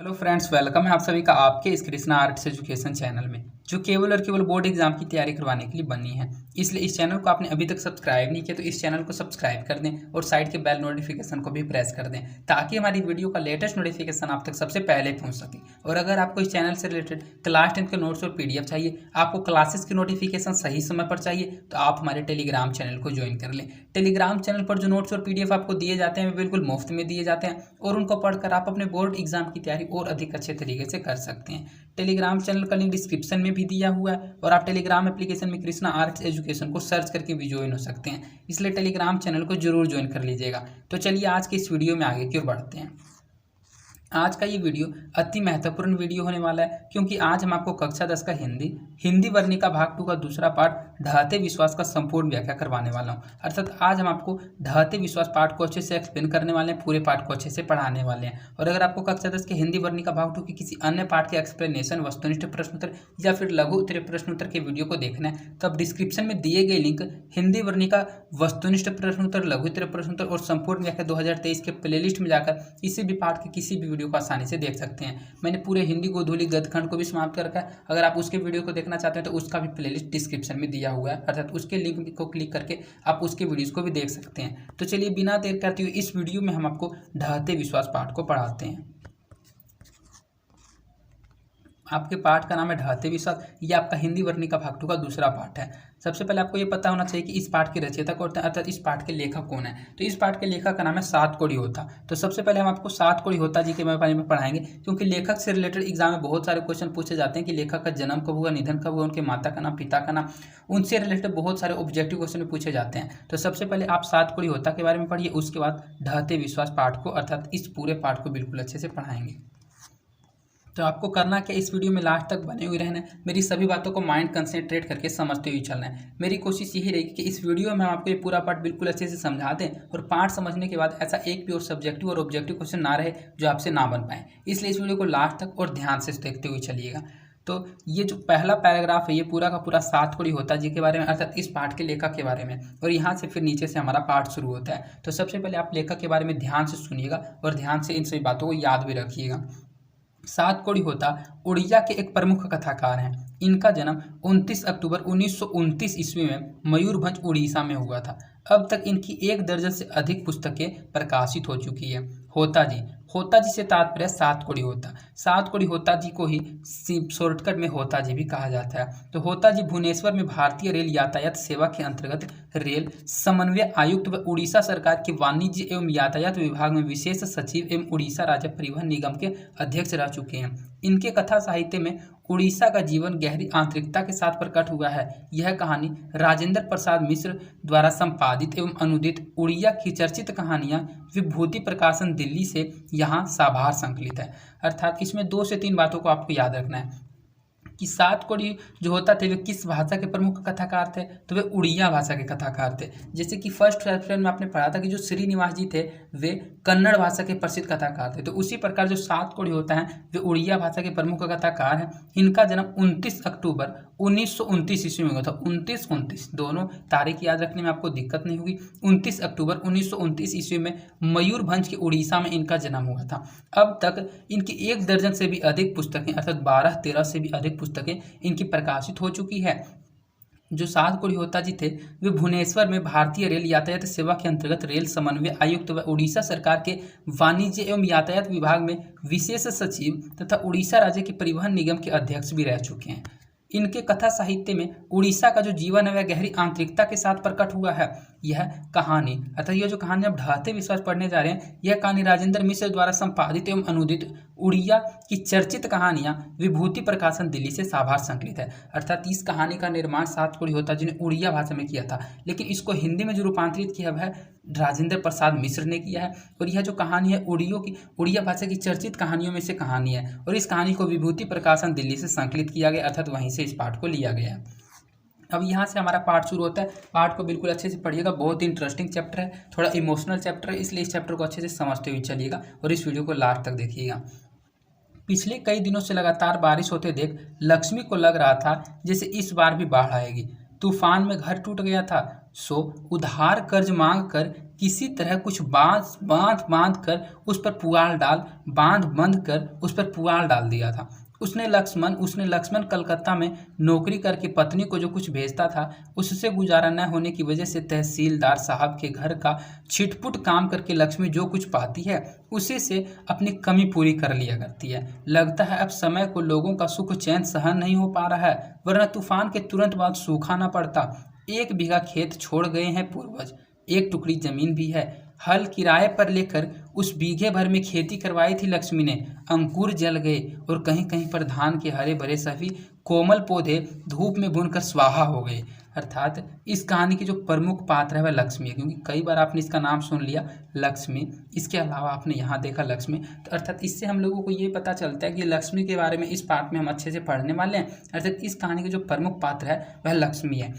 Hello friends, welcome है आप सभी का आपके इस कृष्णा आर्ट्स एजुकेशन चैनल में, जो केवल और केवल बोर्ड एग्जाम की तैयारी करवाने के लिए बनी है। इसलिए इस चैनल को आपने अभी तक सब्सक्राइब नहीं किया तो इस चैनल को सब्सक्राइब कर दें और साइड के बेल नोटिफिकेशन को भी प्रेस कर दें, ताकि हमारी वीडियो का लेटेस्ट नोटिफिकेशन आप तक सबसे पहले पहुंच सके। और अगर आपको इस चैनल से रिलेटेड क्लास 10 के नोट्स और पीडीएफ चाहिए, आपको क्लासेस की नोटिफिकेशन सही समय पर चाहिए, तो आप हमारे टेलीग्राम चैनल को ज्वाइन कर लें। टेलीग्राम चैनल पर जो नोट्स और पीडीएफ आपको दिए जाते हैं वे बिल्कुल मुफ्त में दिए जाते हैं और उनको पढ़कर आप अपने बोर्ड एग्जाम की तैयारी और अधिक अच्छे तरीके से कर सकते हैं। टेलीग्राम चैनल का लिंक डिस्क्रिप्शन में भी दिया हुआ है और आप टेलीग्राम एप्लीकेशन में कृष्णा आर्ट्स एजुकेशन को सर्च करके भी ज्वाइन हो सकते हैं, इसलिए टेलीग्राम चैनल को जरूर ज्वाइन कर लीजिएगा। तो चलिए आज की इस वीडियो में आगे की ओर बढ़ते हैं। आज का ये वीडियो अति महत्वपूर्ण वीडियो होने वाला है, क्योंकि आज हम आपको कक्षा 10 का हिंदी वर्णिका भाग 2 का दूसरा पार्ट ढहते विश्वास का संपूर्ण व्याख्या करवाने वाला हूँ। अर्थात आज हम आपको ढहते विश्वास पार्ट को अच्छे से एक्सप्लेन करने वाले हैं, पूरे पार्ट को अच्छे से पढ़ाने वाले हैं। और अगर आपको कक्षा 10 के हिंदी वर्णिका भाग 2 की किसी अन्य पार्ट के एक्सप्लेनेशन, वस्तुनिष्ठ प्रश्नोत्तर या फिर लघु उत्तरीय प्रश्नोत्तर के वीडियो को देखना है, तो आप डिस्क्रिप्शन में दिए गए लिंक हिंदी वर्णिका, वस्तुनिष्ठ प्रश्नोत्तर, लघु उत्तरीय प्रश्नोत्तर और संपूर्ण व्याख्या 2023 के प्लेलिस्ट में जाकर किसी भी पार्ट के किसी भी वीडियो को आसानी से देख सकते हैं। मैंने पूरे हिंदी गोधूली गद्यखंड को भी समाप्त कर रखा है। अगर आप उसके वीडियो को देखना चाहते हैं तो उसका भी प्लेलिस्ट डिस्क्रिप्शन में दिया हुआ है, अर्थात उसके लिंक को क्लिक करके आप उसके वीडियोस को भी देख सकते हैं। तो चलिए बिना देर करते हुए इस वीडियो में हम आपको ढहते विश्वास पाठ को पढ़ाते हैं। आपके पाठ का नाम है ढहते विश्वास। ये आपका हिंदी वर्णिका भाग 2 का दूसरा पाठ है। सबसे पहले आपको ये पता होना चाहिए कि इस पाठ के रचयिता कौन है, अर्थात इस पाठ के लेखक कौन है। तो इस पाठ के लेखक का नाम है सातकोड़ी होता। तो सबसे पहले हम आपको सातकोड़ी होता जी के बारे में पढ़ाएंगे, क्योंकि लेखक से रिलेटेड एग्जाम में बहुत सारे क्वेश्चन पूछे जाते हैं कि लेखक का जन्म कब हुआ, निधन कब हुआ, उनके माता का नाम, पिता का नाम, उनसे रिलेटेड बहुत सारे ऑब्जेक्टिव क्वेश्चन पूछे जाते हैं। तो सबसे पहले आप सातकोड़ी होता के बारे में पढ़िए, उसके बाद ढहते विश्वास पाठ को, अर्थात इस पूरे पाठ को बिल्कुल अच्छे से पढ़ाएंगे। तो आपको करना क्या, इस वीडियो में लास्ट तक बने हुए रहना है। मेरी सभी बातों को माइंड कंसंट्रेट करके समझते हुए चलना है। मेरी कोशिश यही रहेगी कि इस वीडियो में हम आपको ये पूरा पार्ट बिल्कुल अच्छे से समझा दें और पार्ट समझने के बाद ऐसा एक भी और सब्जेक्टिव और ऑब्जेक्टिव क्वेश्चन ना रहे जो आपसे ना बन पाए। इसलिए इस वीडियो को लास्ट तक और ध्यान से देखते हुए चलिएगा। तो ये जो पहला पैराग्राफ है ये पूरा का पूरा सातकोड़ी होता जी के बारे में, अर्थात इस पाठ के लेखक के बारे में, और यहाँ से फिर नीचे से हमारा पाठ शुरू होता है। तो सबसे पहले आप लेखक के बारे में ध्यान से सुनिएगा और ध्यान से इन सभी बातों को याद भी रखिएगा। सातकोड़ी होता उड़िया के एक प्रमुख कथाकार हैं। इनका जन्म 29 अक्टूबर 1929 ईस्वी में मयूरभंज उड़ीसा में हुआ था। अब तक इनकी 1 दर्जन से अधिक पुस्तकें प्रकाशित हो चुकी है। होता जी से तात्पर्य सातकोड़ी होता। सातकोड़ी होता जी को ही शॉर्टकट में होता जी भी कहा जाता है। तो होता जी भुवनेश्वर में भारतीय रेल यातायात सेवा के अंतर्गत रेल समन्वय आयुक्त व उड़ीसा सरकार के वाणिज्य एवं यातायात विभाग में विशेष सचिव एवं उड़ीसा राज्य परिवहन निगम के अध्यक्ष रह चुके हैं। इनके कथा साहित्य में उड़ीसा का जीवन गहरी आंतरिकता के साथ प्रकट हुआ है। यह कहानी राजेंद्र प्रसाद मिश्र द्वारा संपादित एवं अनुदित उड़िया की चर्चित कहानियां विभूति प्रकाशन दिल्ली से यहाँ साभार संकलित है। अर्थात इसमें 2 से 3 बातों को आपको याद रखना है कि सातकोड़ी जो होता थे वे किस भाषा के प्रमुख कथाकार थे, तो वे उड़िया भाषा के कथाकार थे। जैसे कि फर्स्ट चैप्टर में आपने पढ़ा था कि जो श्रीनिवास जी थे वे कन्नड़ भाषा के प्रसिद्ध कथाकार थे। तो उसी प्रकार जो सातकोड़ी होता है वे उड़िया भाषा के प्रमुख कथाकार हैं। इनका जन्म 29 अक्टूबर 1929 ईस्वी में हुआ था। 29 दोनों तारीख याद रखने में आपको दिक्कत नहीं होगी। 29 अक्टूबर 1929 ईस्वी में मयूरभंज के उड़ीसा में इनका जन्म हुआ था। अब तक इनकी 1 दर्जन से भी अधिक पुस्तकें, अर्थात 12-13 से भी अधिक पुस्तकें इनकी प्रकाशित हो चुकी है। जो सातकोड़ी होता जी थे वे भुवनेश्वर में भारतीय रेल यातायात सेवा के अंतर्गत रेल समन्वय आयुक्त व उड़ीसा सरकार के वाणिज्य एवं यातायात विभाग में विशेष सचिव तथा उड़ीसा राज्य के परिवहन निगम के अध्यक्ष भी रह चुके हैं। इनके कथा साहित्य में उड़ीसा का जो जीवन है वह गहरी आंतरिकता के साथ प्रकट हुआ है। यह कहानी, अर्थात यह जो कहानी आप ढहते विश्वास पढ़ने जा रहे हैं, यह कहानी राजेंद्र मिश्र द्वारा संपादित एवं अनुदित उड़िया की चर्चित कहानियां विभूति प्रकाशन दिल्ली से साभार संकलित है। अर्थात इस कहानी का निर्माण सातकोड़ी होता जिन्हें उड़िया भाषा में किया था, लेकिन इसको हिंदी में जो रूपांतरित किया है राजेंद्र प्रसाद मिश्र ने किया है। और यह जो कहानी है उड़िया भाषा की चर्चित कहानियों में से कहानी है, और इस कहानी को विभूति प्रकाशन दिल्ली से संकलित किया गया, अर्थात वहीं से इस पाठ को लिया गया है। अब यहाँ से हमारा पाठ शुरू होता है। पाठ को बिल्कुल अच्छे से पढ़िएगा, बहुत ही इंटरेस्टिंग चैप्टर है, थोड़ा इमोशनल चैप्टर है, इसलिए इस चैप्टर को अच्छे से समझते हुए चलिएगा और इस वीडियो को लास्ट तक देखिएगा। पिछले कई दिनों से लगातार बारिश होते देख लक्ष्मी को लग रहा था जैसे इस बार भी बाढ़ आएगी। तूफान में घर टूट गया था, सो उधार कर्ज मांग कर किसी तरह कुछ बांध कर उस पर पुआल बंद कर उस पर पुआल डाल दिया था। उसने लक्ष्मण कलकत्ता में नौकरी करके पत्नी को जो कुछ भेजता था, उससे गुजारा न होने की वजह से तहसीलदार साहब के घर का छिटपुट काम करके लक्ष्मी जो कुछ पाती है उसी से अपनी कमी पूरी कर लिया करती है। लगता है अब समय को लोगों का सुख चैन सहन नहीं हो पा रहा है, वरना तूफान के तुरंत बाद सूखा न पड़ता। 1 बीघा खेत छोड़ गए हैं पूर्वज, 1 टुकड़ी जमीन भी है। हल किराए पर लेकर उस बीघे भर में खेती करवाई थी लक्ष्मी ने। अंकुर जल गए और कहीं कहीं पर धान के हरे भरे सभी कोमल पौधे धूप में बुनकर स्वाहा हो गए। अर्थात इस कहानी की जो प्रमुख पात्र है वह लक्ष्मी है, क्योंकि कई बार आपने इसका नाम सुन लिया लक्ष्मी, इसके अलावा आपने यहाँ देखा लक्ष्मी, तो अर्थात इससे हम लोगों को ये पता चलता है कि लक्ष्मी के बारे में इस पार्ट में हम अच्छे से पढ़ने वाले हैं। अर्थात इस कहानी के जो प्रमुख पात्र है वह लक्ष्मी है।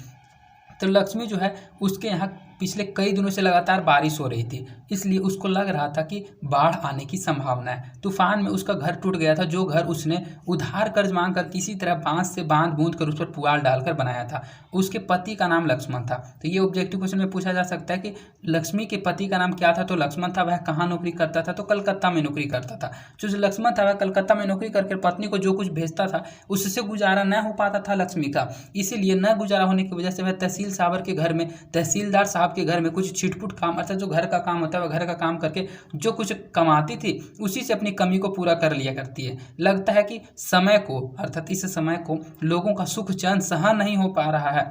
तो लक्ष्मी जो है उसके यहाँ पिछले कई दिनों से लगातार बारिश हो रही थी, इसलिए उसको लग रहा था कि बाढ़ आने की संभावना है। तूफान में उसका घर टूट गया था, जो घर उसने उधार कर्ज मांग कर किसी तरह बांस से बांध बूंद कर उस पर पुआल डालकर बनाया था। उसके पति का नाम लक्ष्मण था। तो ये ऑब्जेक्टिव क्वेश्चन में पूछा जा सकता है कि लक्ष्मी के पति का नाम क्या था, तो लक्ष्मण था। वह कहाँ नौकरी करता था, तो कलकत्ता में नौकरी करता था। जो लक्ष्मण था वह कलकत्ता में नौकरी करके पत्नी को जो कुछ भेजता था उससे गुजारा न हो पाता था लक्ष्मी का, इसीलिए न गुजारा होने की वजह से वह तहसीलदार साहब के घर में कुछ छिटपुट काम, अर्थात जो घर का काम होता है वह घर का काम करके जो कुछ कमाती थी उसी से अपनी कमी को पूरा कर लिया करती है। लगता है कि समय को, अर्थात इस समय को लोगों का सुख चैन सहन नहीं हो पा रहा है,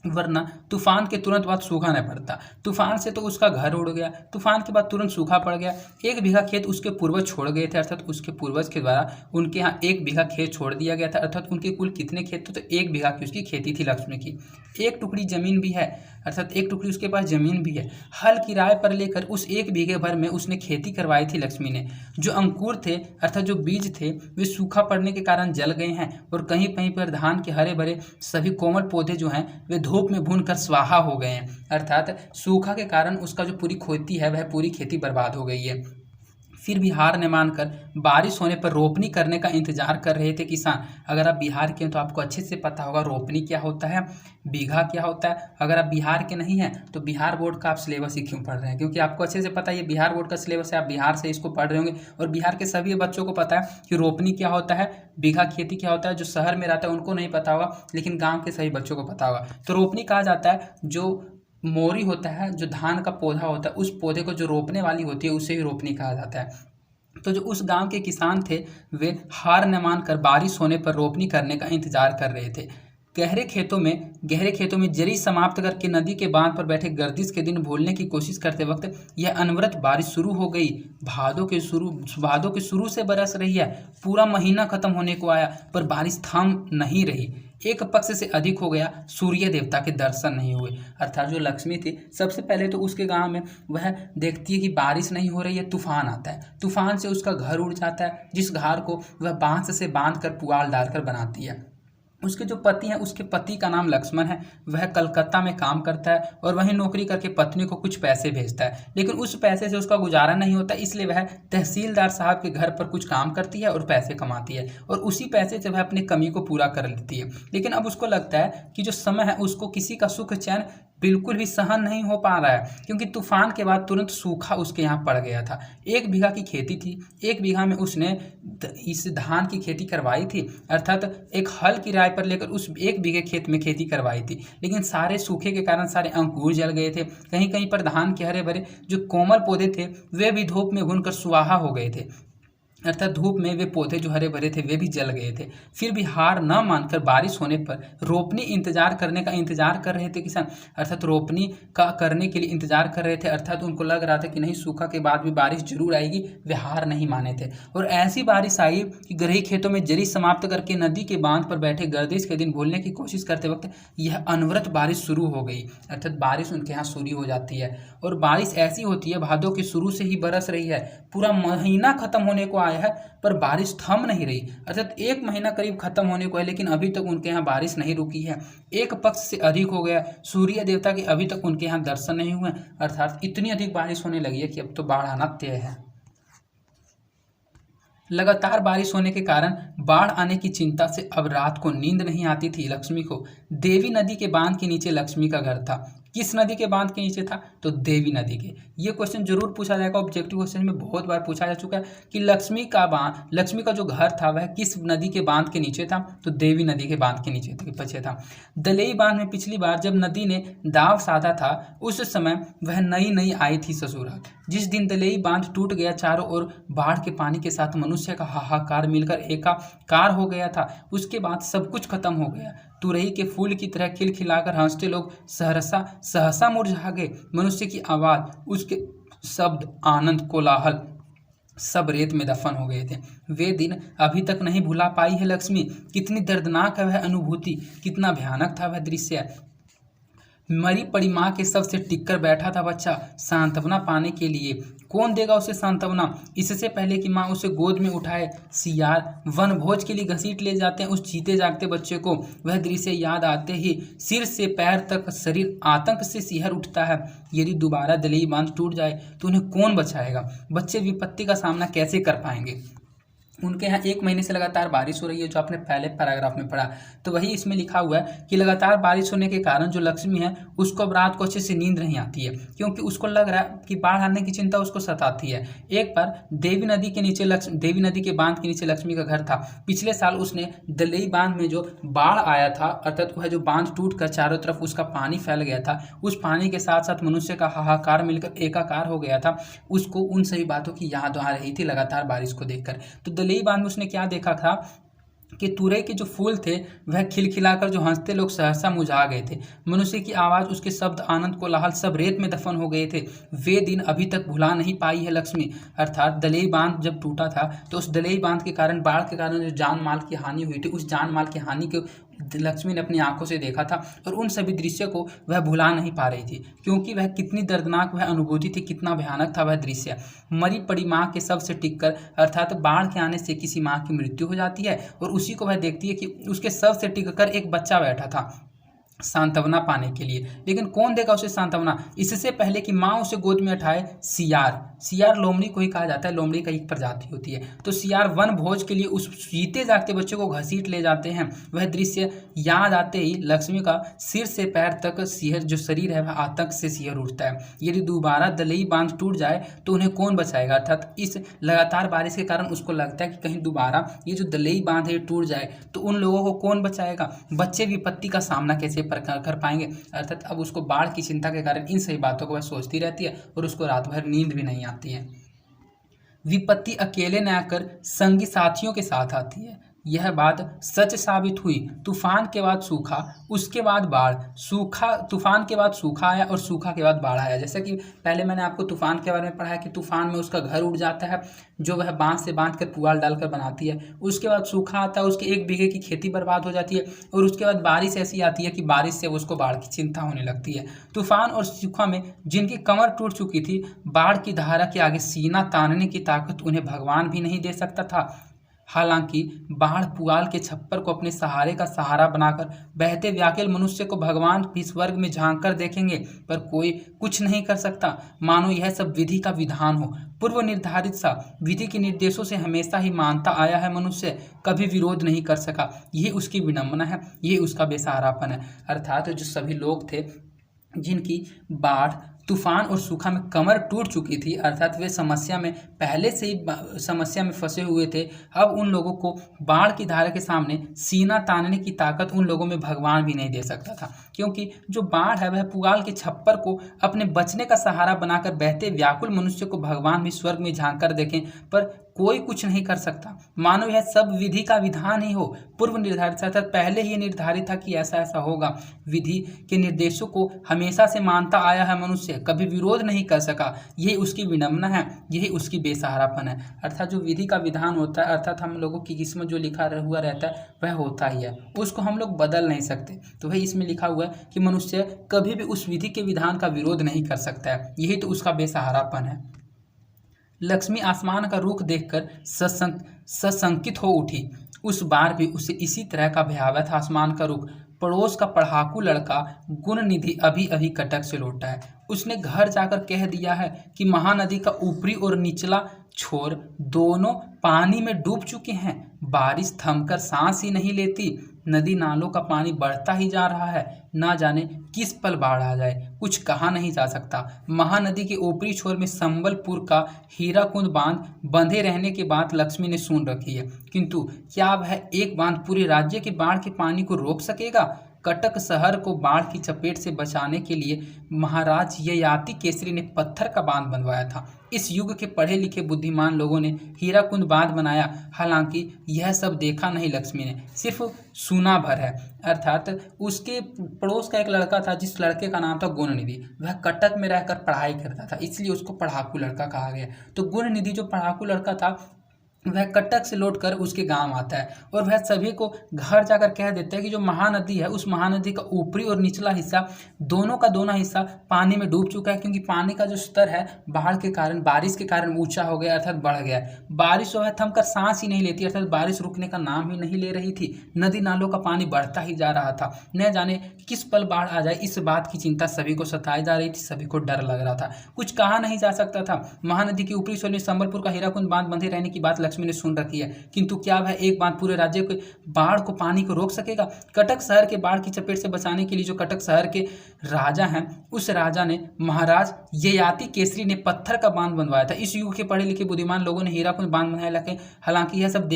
वरना तूफान के तुरंत बाद सूखा नहीं पड़ता। तूफान से तो उसका घर उड़ गया, तूफान के बाद तुरंत सूखा पड़ गया। 1 बीघा खेत उसके पूर्वज छोड़ गए थे, अर्थात उसके पूर्वज के द्वारा उनके यहाँ 1 बीघा खेत छोड़ दिया गया था। अर्थात उनके कुल कितने खेत थे, तो 1 बीघा की उसकी खेती थी लक्ष्मी की। 1 टुकड़ी जमीन भी है, अर्थात 1 टुकड़ी उसके पास जमीन भी है। हल किराए पर लेकर उस 1 बीघे भर में उसने खेती करवाई थी लक्ष्मी ने। जो अंकुर थे, अर्थात जो बीज थे, वे सूखा पड़ने के कारण जल गए हैं और कहीं कहीं पर धान के हरे भरे सभी कोमल पौधे जो हैं वे धूप में भूनकर स्वाहा हो गए हैं। अर्थात सूखा के कारण उसका जो पूरी खेती है वह पूरी खेती बर्बाद हो गई है। फिर भी हार न मानकर बारिश होने पर रोपनी करने का इंतजार कर रहे थे किसान। अगर आप बिहार के हैं तो आपको अच्छे से पता होगा रोपनी क्या होता है, बीघा क्या होता है। अगर आप बिहार के नहीं हैं तो बिहार बोर्ड का आप सिलेबस ही क्यों पढ़ रहे हैं, क्योंकि आपको अच्छे से पता है ये बिहार बोर्ड का सिलेबस है, आप बिहार से इसको पढ़ रहे होंगे। और बिहार के सभी बच्चों को पता है कि रोपनी क्या होता है, बीघा खेती क्या होता है। जो शहर में रहता है उनको नहीं पता होगा, लेकिन गाँव के सभी बच्चों को पता होगा। तो रोपनी कहा जाता है जो मोरी होता है, जो धान का पौधा होता है, उस पौधे को जो रोपने वाली होती है उसे ही रोपनी कहा जाता है। तो जो उस गांव के किसान थे वे हार न मानकर बारिश होने पर रोपनी करने का इंतजार कर रहे थे। गहरे खेतों में जरी समाप्त करके नदी के बांध पर बैठे गर्दिश के दिन भूलने की कोशिश करते वक्त यह अनवरत बारिश शुरू हो गई। भादों के शुरू से बरस रही है। पूरा महीना खत्म होने को आया पर बारिश थम नहीं रही। 1 पक्ष से अधिक हो गया, सूर्य देवता के दर्शन नहीं हुए। अर्थात जो लक्ष्मी थी सबसे पहले तो उसके गांव में वह देखती है कि बारिश नहीं हो रही है, तूफान आता है। तूफान से उसका घर उड़ जाता है, जिस घर को वह बांस से बांध कर पुआल डालकर बनाती है। उसके जो पति हैं, उसके पति का नाम लक्ष्मण है। वह कलकत्ता में काम करता है और वहीं नौकरी करके पत्नी को कुछ पैसे भेजता है, लेकिन उस पैसे से उसका गुजारा नहीं होता, इसलिए वह तहसीलदार साहब के घर पर कुछ काम करती है और पैसे कमाती है और उसी पैसे से वह अपनी कमी को पूरा कर लेती है। लेकिन अब उसको लगता है कि जो समय है उसको किसी का सुख चैन बिल्कुल भी सहन नहीं हो पा रहा है, क्योंकि तूफान के बाद तुरंत सूखा उसके यहाँ पड़ गया था। 1 बीघा की खेती थी, 1 बीघा में उसने इस धान की खेती करवाई थी, अर्थात एक हल किराए पर लेकर उस 1 बीघे खेत में खेती करवाई थी। लेकिन सारे सूखे के कारण सारे अंकुर जल गए थे। कहीं कहीं पर धान के हरे भरे जो कोमल पौधे थे वे भी धूप में भूनकर सुहा हो गए थे, अर्थात धूप में वे पौधे जो हरे भरे थे वे भी जल गए थे। फिर भी हार न मानकर बारिश होने पर रोपनी करने का इंतजार कर रहे थे किसान, अर्थात रोपनी का करने के लिए इंतजार कर रहे थे। अर्थात उनको लग रहा था कि नहीं, सूखा के बाद भी बारिश जरूर आएगी। वे हार नहीं माने थे और ऐसी बारिश आई कि गहरी खेतों में जरी समाप्त करके नदी के बांध पर बैठे गर्दिश के दिन भूलने की कोशिश करते वक्त यह अनवरत बारिश शुरू हो गई। अर्थात बारिश उनके यहाँ शुरू हो जाती है और बारिश ऐसी होती है भादों के शुरू से ही बरस रही है। पूरा महीना खत्म होने को आया है पर बारिश थम नहीं रही, अर्थात 1 महीना करीब खत्म होने को है, लेकिन अभी तक उनके यहाँ बारिश नहीं रुकी है। 1 पक्ष से अधिक हो गया, सूर्य देवता के अभी तक उनके यहाँ दर्शन नहीं हुए, अर्थात इतनी अधिक बारिश होने लगी है कि अब तो बाढ़ आना तय है। लगातार बारिश होने के कारण बाढ़ आने की चिंता से अब रात को नींद नहीं आती थी लक्ष्मी को। देवी नदी के बांध के नीचे लक्ष्मी का घर था। किस नदी के बांध के नीचे था? तो देवी नदी के। ये क्वेश्चन जरूर पूछा जाएगा, ऑब्जेक्टिव क्वेश्चन में बहुत बार पूछा जा चुका है कि लक्ष्मी का जो घर था वह किस नदी के बांध के नीचे था? तो देवी नदी के बांध के नीचे पीछे था। दलेई बांध में पिछली बार जब नदी ने दाव साधा था उस समय वह नई नई आई थी ससुराल। जिस दिन दलेई बांध टूट गया, चारों ओर बाढ़ के पानी के साथ मनुष्य का हाहाकार मिलकर एकाकार हो गया था, उसके बाद सब कुछ खत्म हो गया। तुरई के फूल की तरह खिलखिलाकर हंसते लोग सहसा मुरझा गए। मनुष्य की आवाज, उसके शब्द, आनंद, कोलाहल सब रेत में दफन हो गए थे। वे दिन अभी तक नहीं भुला पाई है लक्ष्मी। कितनी दर्दनाक है वह अनुभूति, कितना भयानक था वह दृश्य। मरी पड़ी माँ के शव से टिककर बैठा था बच्चा सांत्वना पाने के लिए। कौन देगा उसे सांत्वना? इससे पहले कि माँ उसे गोद में उठाए, सियार वन भोज के लिए घसीट ले जाते हैं उस जीते जागते बच्चे को। वह दृश्य याद आते ही सिर से पैर तक शरीर आतंक से सिहर उठता है। यदि दोबारा दलेई बांध टूट जाए तो उन्हें कौन बचाएगा? बच्चे विपत्ति का सामना कैसे कर पाएंगे? उनके यहाँ 1 महीने से लगातार बारिश हो रही है, जो आपने पहले पैराग्राफ में पढ़ा। तो वही इसमें लिखा हुआ है कि लगातार बारिश होने के कारण जो लक्ष्मी है उसको अब रात को अच्छे से नींद नहीं आती है, क्योंकि उसको लग रहा है कि बाढ़ आने की चिंता उसको सताती है। एक बार देवी नदी के बांध के नीचे लक्ष्मी का घर था। पिछले साल उसने दलेई बांध में जो बाढ़ आया था, अर्थात वह जो बांध टूट कर चारों तरफ उसका पानी फैल गया था, उस पानी के साथ साथ मनुष्य का हाहाकार मिलकर एकाकार हो गया था। उसको उन सभी बातों की याद आ रही थी लगातार बारिश को देखकर। तो दलेई बांध में उसने क्या देखा था कि तुरई के जो फूल थे वह खिलखिलाकर जो हंसते लोग सहसा मुरझा गए थे। मनुष्य की आवाज़, उसके शब्द, आनंद, कोलाहल सब रेत में दफन हो गए थे। वे दिन अभी तक भुला नहीं पाई है लक्ष्मी। अर्थात दलेई बांध जब टूटा था तो उस दलेई बांध के कारण, बाढ़ के कारण जो जान माल की हानि हुई थी, उस जान माल की हानि को लक्ष्मी ने अपनी आंखों से देखा था और उन सभी दृश्य को वह भुला नहीं पा रही थी, क्योंकि वह कितनी दर्दनाक वह अनुभूति थी, कितना भयानक था वह दृश्य। मरी पड़ी माँ के शव से टिककर, अर्थात बाढ़ के आने से किसी माँ की मृत्यु हो जाती है और उसी को वह देखती है कि उसके शव से टिककर एक बच्चा बैठा था सांत्वना पाने के लिए। लेकिन कौन देगा उसे सांत्वना? इससे पहले कि माँ उसे गोद में उठाए, सियार लोमड़ी को ही कहा जाता है, लोमड़ी का एक प्रजाति होती है। तो सियार वन भोज के लिए उस जीते जागते बच्चे को घसीट ले जाते हैं। वह दृश्य याद आते ही लक्ष्मी का सिर से पैर तक सिहर, जो शरीर है वह आतंक से सिहर उठता है। यदि दोबारा दलेई बांध टूट जाए तो उन्हें कौन बचाएगा? अर्थात इस लगातार बारिश के कारण उसको लगता है कि कहीं दोबारा ये जो दलेई बांध है टूट जाए तो उन लोगों को कौन बचाएगा? बच्चे विपत्ति का सामना कैसे कर पाएंगे? अर्थात अब उसको बाढ़ की चिंता के कारण इन सही बातों को वह सोचती रहती है और उसको रात भर नींद भी नहीं आती है। विपत्ति अकेले न आकर संगी साथियों के साथ आती है। यह बात सच साबित हुई। तूफान के बाद सूखा, उसके बाद बाढ़, तूफान के बाद सूखा आया और सूखा के बाद बाढ़ आया। जैसे कि पहले मैंने आपको तूफान के बारे में पढ़ा है कि तूफान में उसका घर उड़ जाता है, जो वह बांस से बांध कर पुआल डालकर बनाती है। उसके बाद सूखा आता है, उसके 1 बीघे की खेती बर्बाद हो जाती है और उसके बाद बारिश ऐसी आती है कि बारिश से उसको बाढ़ की चिंता होने लगती है। तूफान और सूखा में जिनकी कमर टूट चुकी थी, बाढ़ की धारा के आगे सीना तानने की ताकत उन्हें भगवान भी नहीं दे सकता था। हालांकि बाढ़ पुआल के छप्पर को अपने सहारे का सहारा बनाकर बहते व्याकुल मनुष्य को भगवान भी स्वर्ग में झांक कर देखेंगे, पर कोई कुछ नहीं कर सकता, मानो यह सब विधि का विधान हो, पूर्व निर्धारित सा। विधि के निर्देशों से हमेशा ही मानता आया है मनुष्य, कभी विरोध नहीं कर सका। यही उसकी विडंबना है, यही उसका बेसहारापन है। अर्थात जो सभी लोग थे जिनकी बाढ़, तूफान और सूखा में कमर टूट चुकी थी, अर्थात वे समस्या में पहले से ही समस्या में फंसे हुए थे, अब उन लोगों को बाढ़ की धारा के सामने सीना तानने की ताकत उन लोगों में भगवान भी नहीं दे सकता था, क्योंकि जो बाढ़ है वह पुआल के छप्पर को अपने बचने का सहारा बनाकर बहते व्याकुल मनुष्य को भगवान भी स्वर्ग में झांक कर देखें, पर कोई कुछ नहीं कर सकता, मानो यह सब विधि का विधान ही हो, पूर्व निर्धारित, अर्थात पहले ही निर्धारित था कि ऐसा ऐसा होगा। विधि के निर्देशों को हमेशा से मानता आया है मनुष्य, कभी विरोध नहीं कर सका। यही उसकी विडंबना है, यही उसकी बेसहारापन है। अर्थात जो विधि का विधान होता है, अर्थात हम लोगों की किस्मत जो लिखा हुआ रहता है वह होता ही है, उसको हम लोग बदल नहीं सकते। तो वही इसमें लिखा हुआ है कि मनुष्य कभी भी उस विधि के विधान का विरोध नहीं कर सकता है, यही तो उसका बेसहारापन है। लक्ष्मी आसमान का रुख देखकर सशंकित हो उठी। उस बार भी उसे इसी तरह का भयावह था आसमान का रुख। पड़ोस का पढ़ाकू लड़का गुणनिधि अभी अभी कटक से लौटा है। उसने घर जाकर कह दिया है कि महानदी का ऊपरी और निचला छोर दोनों पानी में डूब चुके हैं। बारिश थमकर सांस ही नहीं लेती। नदी नालों का पानी बढ़ता ही जा रहा है, ना जाने किस पल बाढ़ आ जाए, कुछ कहा नहीं जा सकता। महानदी के ऊपरी छोर में संबलपुर का हीराकुंड बांध बंधे रहने की बात लक्ष्मी ने सुन रखी है, किंतु क्या वह एक बांध पूरे राज्य के बाढ़ के पानी को रोक सकेगा? कटक शहर को बाढ़ की चपेट से बचाने के लिए महाराज ययाति केसरी ने पत्थर का बांध बनवाया था। इस युग के पढ़े लिखे बुद्धिमान लोगों ने हीराकुंड बांध बनाया, हालांकि यह सब देखा नहीं लक्ष्मी ने, सिर्फ सुना भर है। अर्थात उसके पड़ोस का एक लड़का था जिस लड़के का नाम था गुणनिधि। वह कटक में रहकर पढ़ाई करता था, इसलिए उसको पढ़ाकू लड़का कहा गया। तो गुणनिधि जो पढ़ाकू लड़का था वह कटक से लौटकर उसके गांव आता है और वह सभी को घर जाकर कह देता है कि जो महानदी है उस महानदी का ऊपरी और निचला हिस्सा दोनों का दोनों हिस्सा पानी में डूब चुका है, क्योंकि पानी का जो स्तर है बाढ़ के कारण, बारिश के कारण ऊंचा हो गया, अर्थात बढ़ गया है। बारिश जो है थमकर सांस ही नहीं लेती, अर्थात बारिश रुकने का नाम ही नहीं ले रही थी। नदी नालों का पानी बढ़ता ही जा रहा था, न जाने किस पल बाढ़ आ जाए, इस बात की चिंता सभी को सताई जा रही थी, सभी को डर लग रहा था, कुछ कहा नहीं जा सकता था। महानदी के ऊपरी छोर में संबलपुर का हीराकुंड बांध बंधे रहने की बात लक्ष्मी ने सुन रखी है, किंतु क्या वह एक बांध पूरे राज्य के बाढ़ को पानी को रोक सकेगा? कटक शहर के बाढ़ की चपेट से बचाने के लिए जो कटक शहर के राजा हैं, उस राजा ने महाराज ययाति केसरी ने पत्थर का बांध बनवाया था। इस युग के पढ़े लिखे बुद्धिमान लोगों ने हीराकुंड बांध बनाया, हालांकि यह सब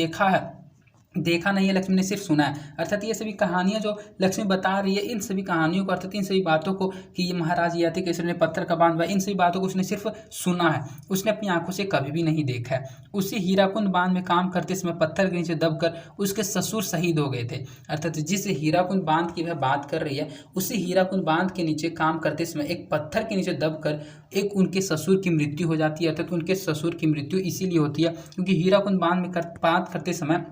देखा नहीं है, लक्ष्मी ने सिर्फ सुना है। अर्थात ये सभी कहानियां जो लक्ष्मी बता रही है, इन सभी कहानियों को, अर्थात इन सभी बातों को कि ये महाराज ययाति केसरी ने पत्थर का बांध बनाया, इन सभी बातों को उसने सिर्फ सुना है, उसने अपनी आंखों से कभी भी नहीं देखा है। उसी हीराकुंड बांध में काम करते समय पत्थर के नीचे दबकर उसके ससुर शहीद हो गए थे। अर्थात जिस हीराकुंड बांध की वह बात कर रही है, उसी हीराकुंड बांध के नीचे काम करते समय एक पत्थर के नीचे दबकर एक उनके ससुर की मृत्यु हो जाती है। अर्थात उनके ससुर की मृत्यु इसीलिए होती है क्योंकि हीराकुंड बांध में बात करते समय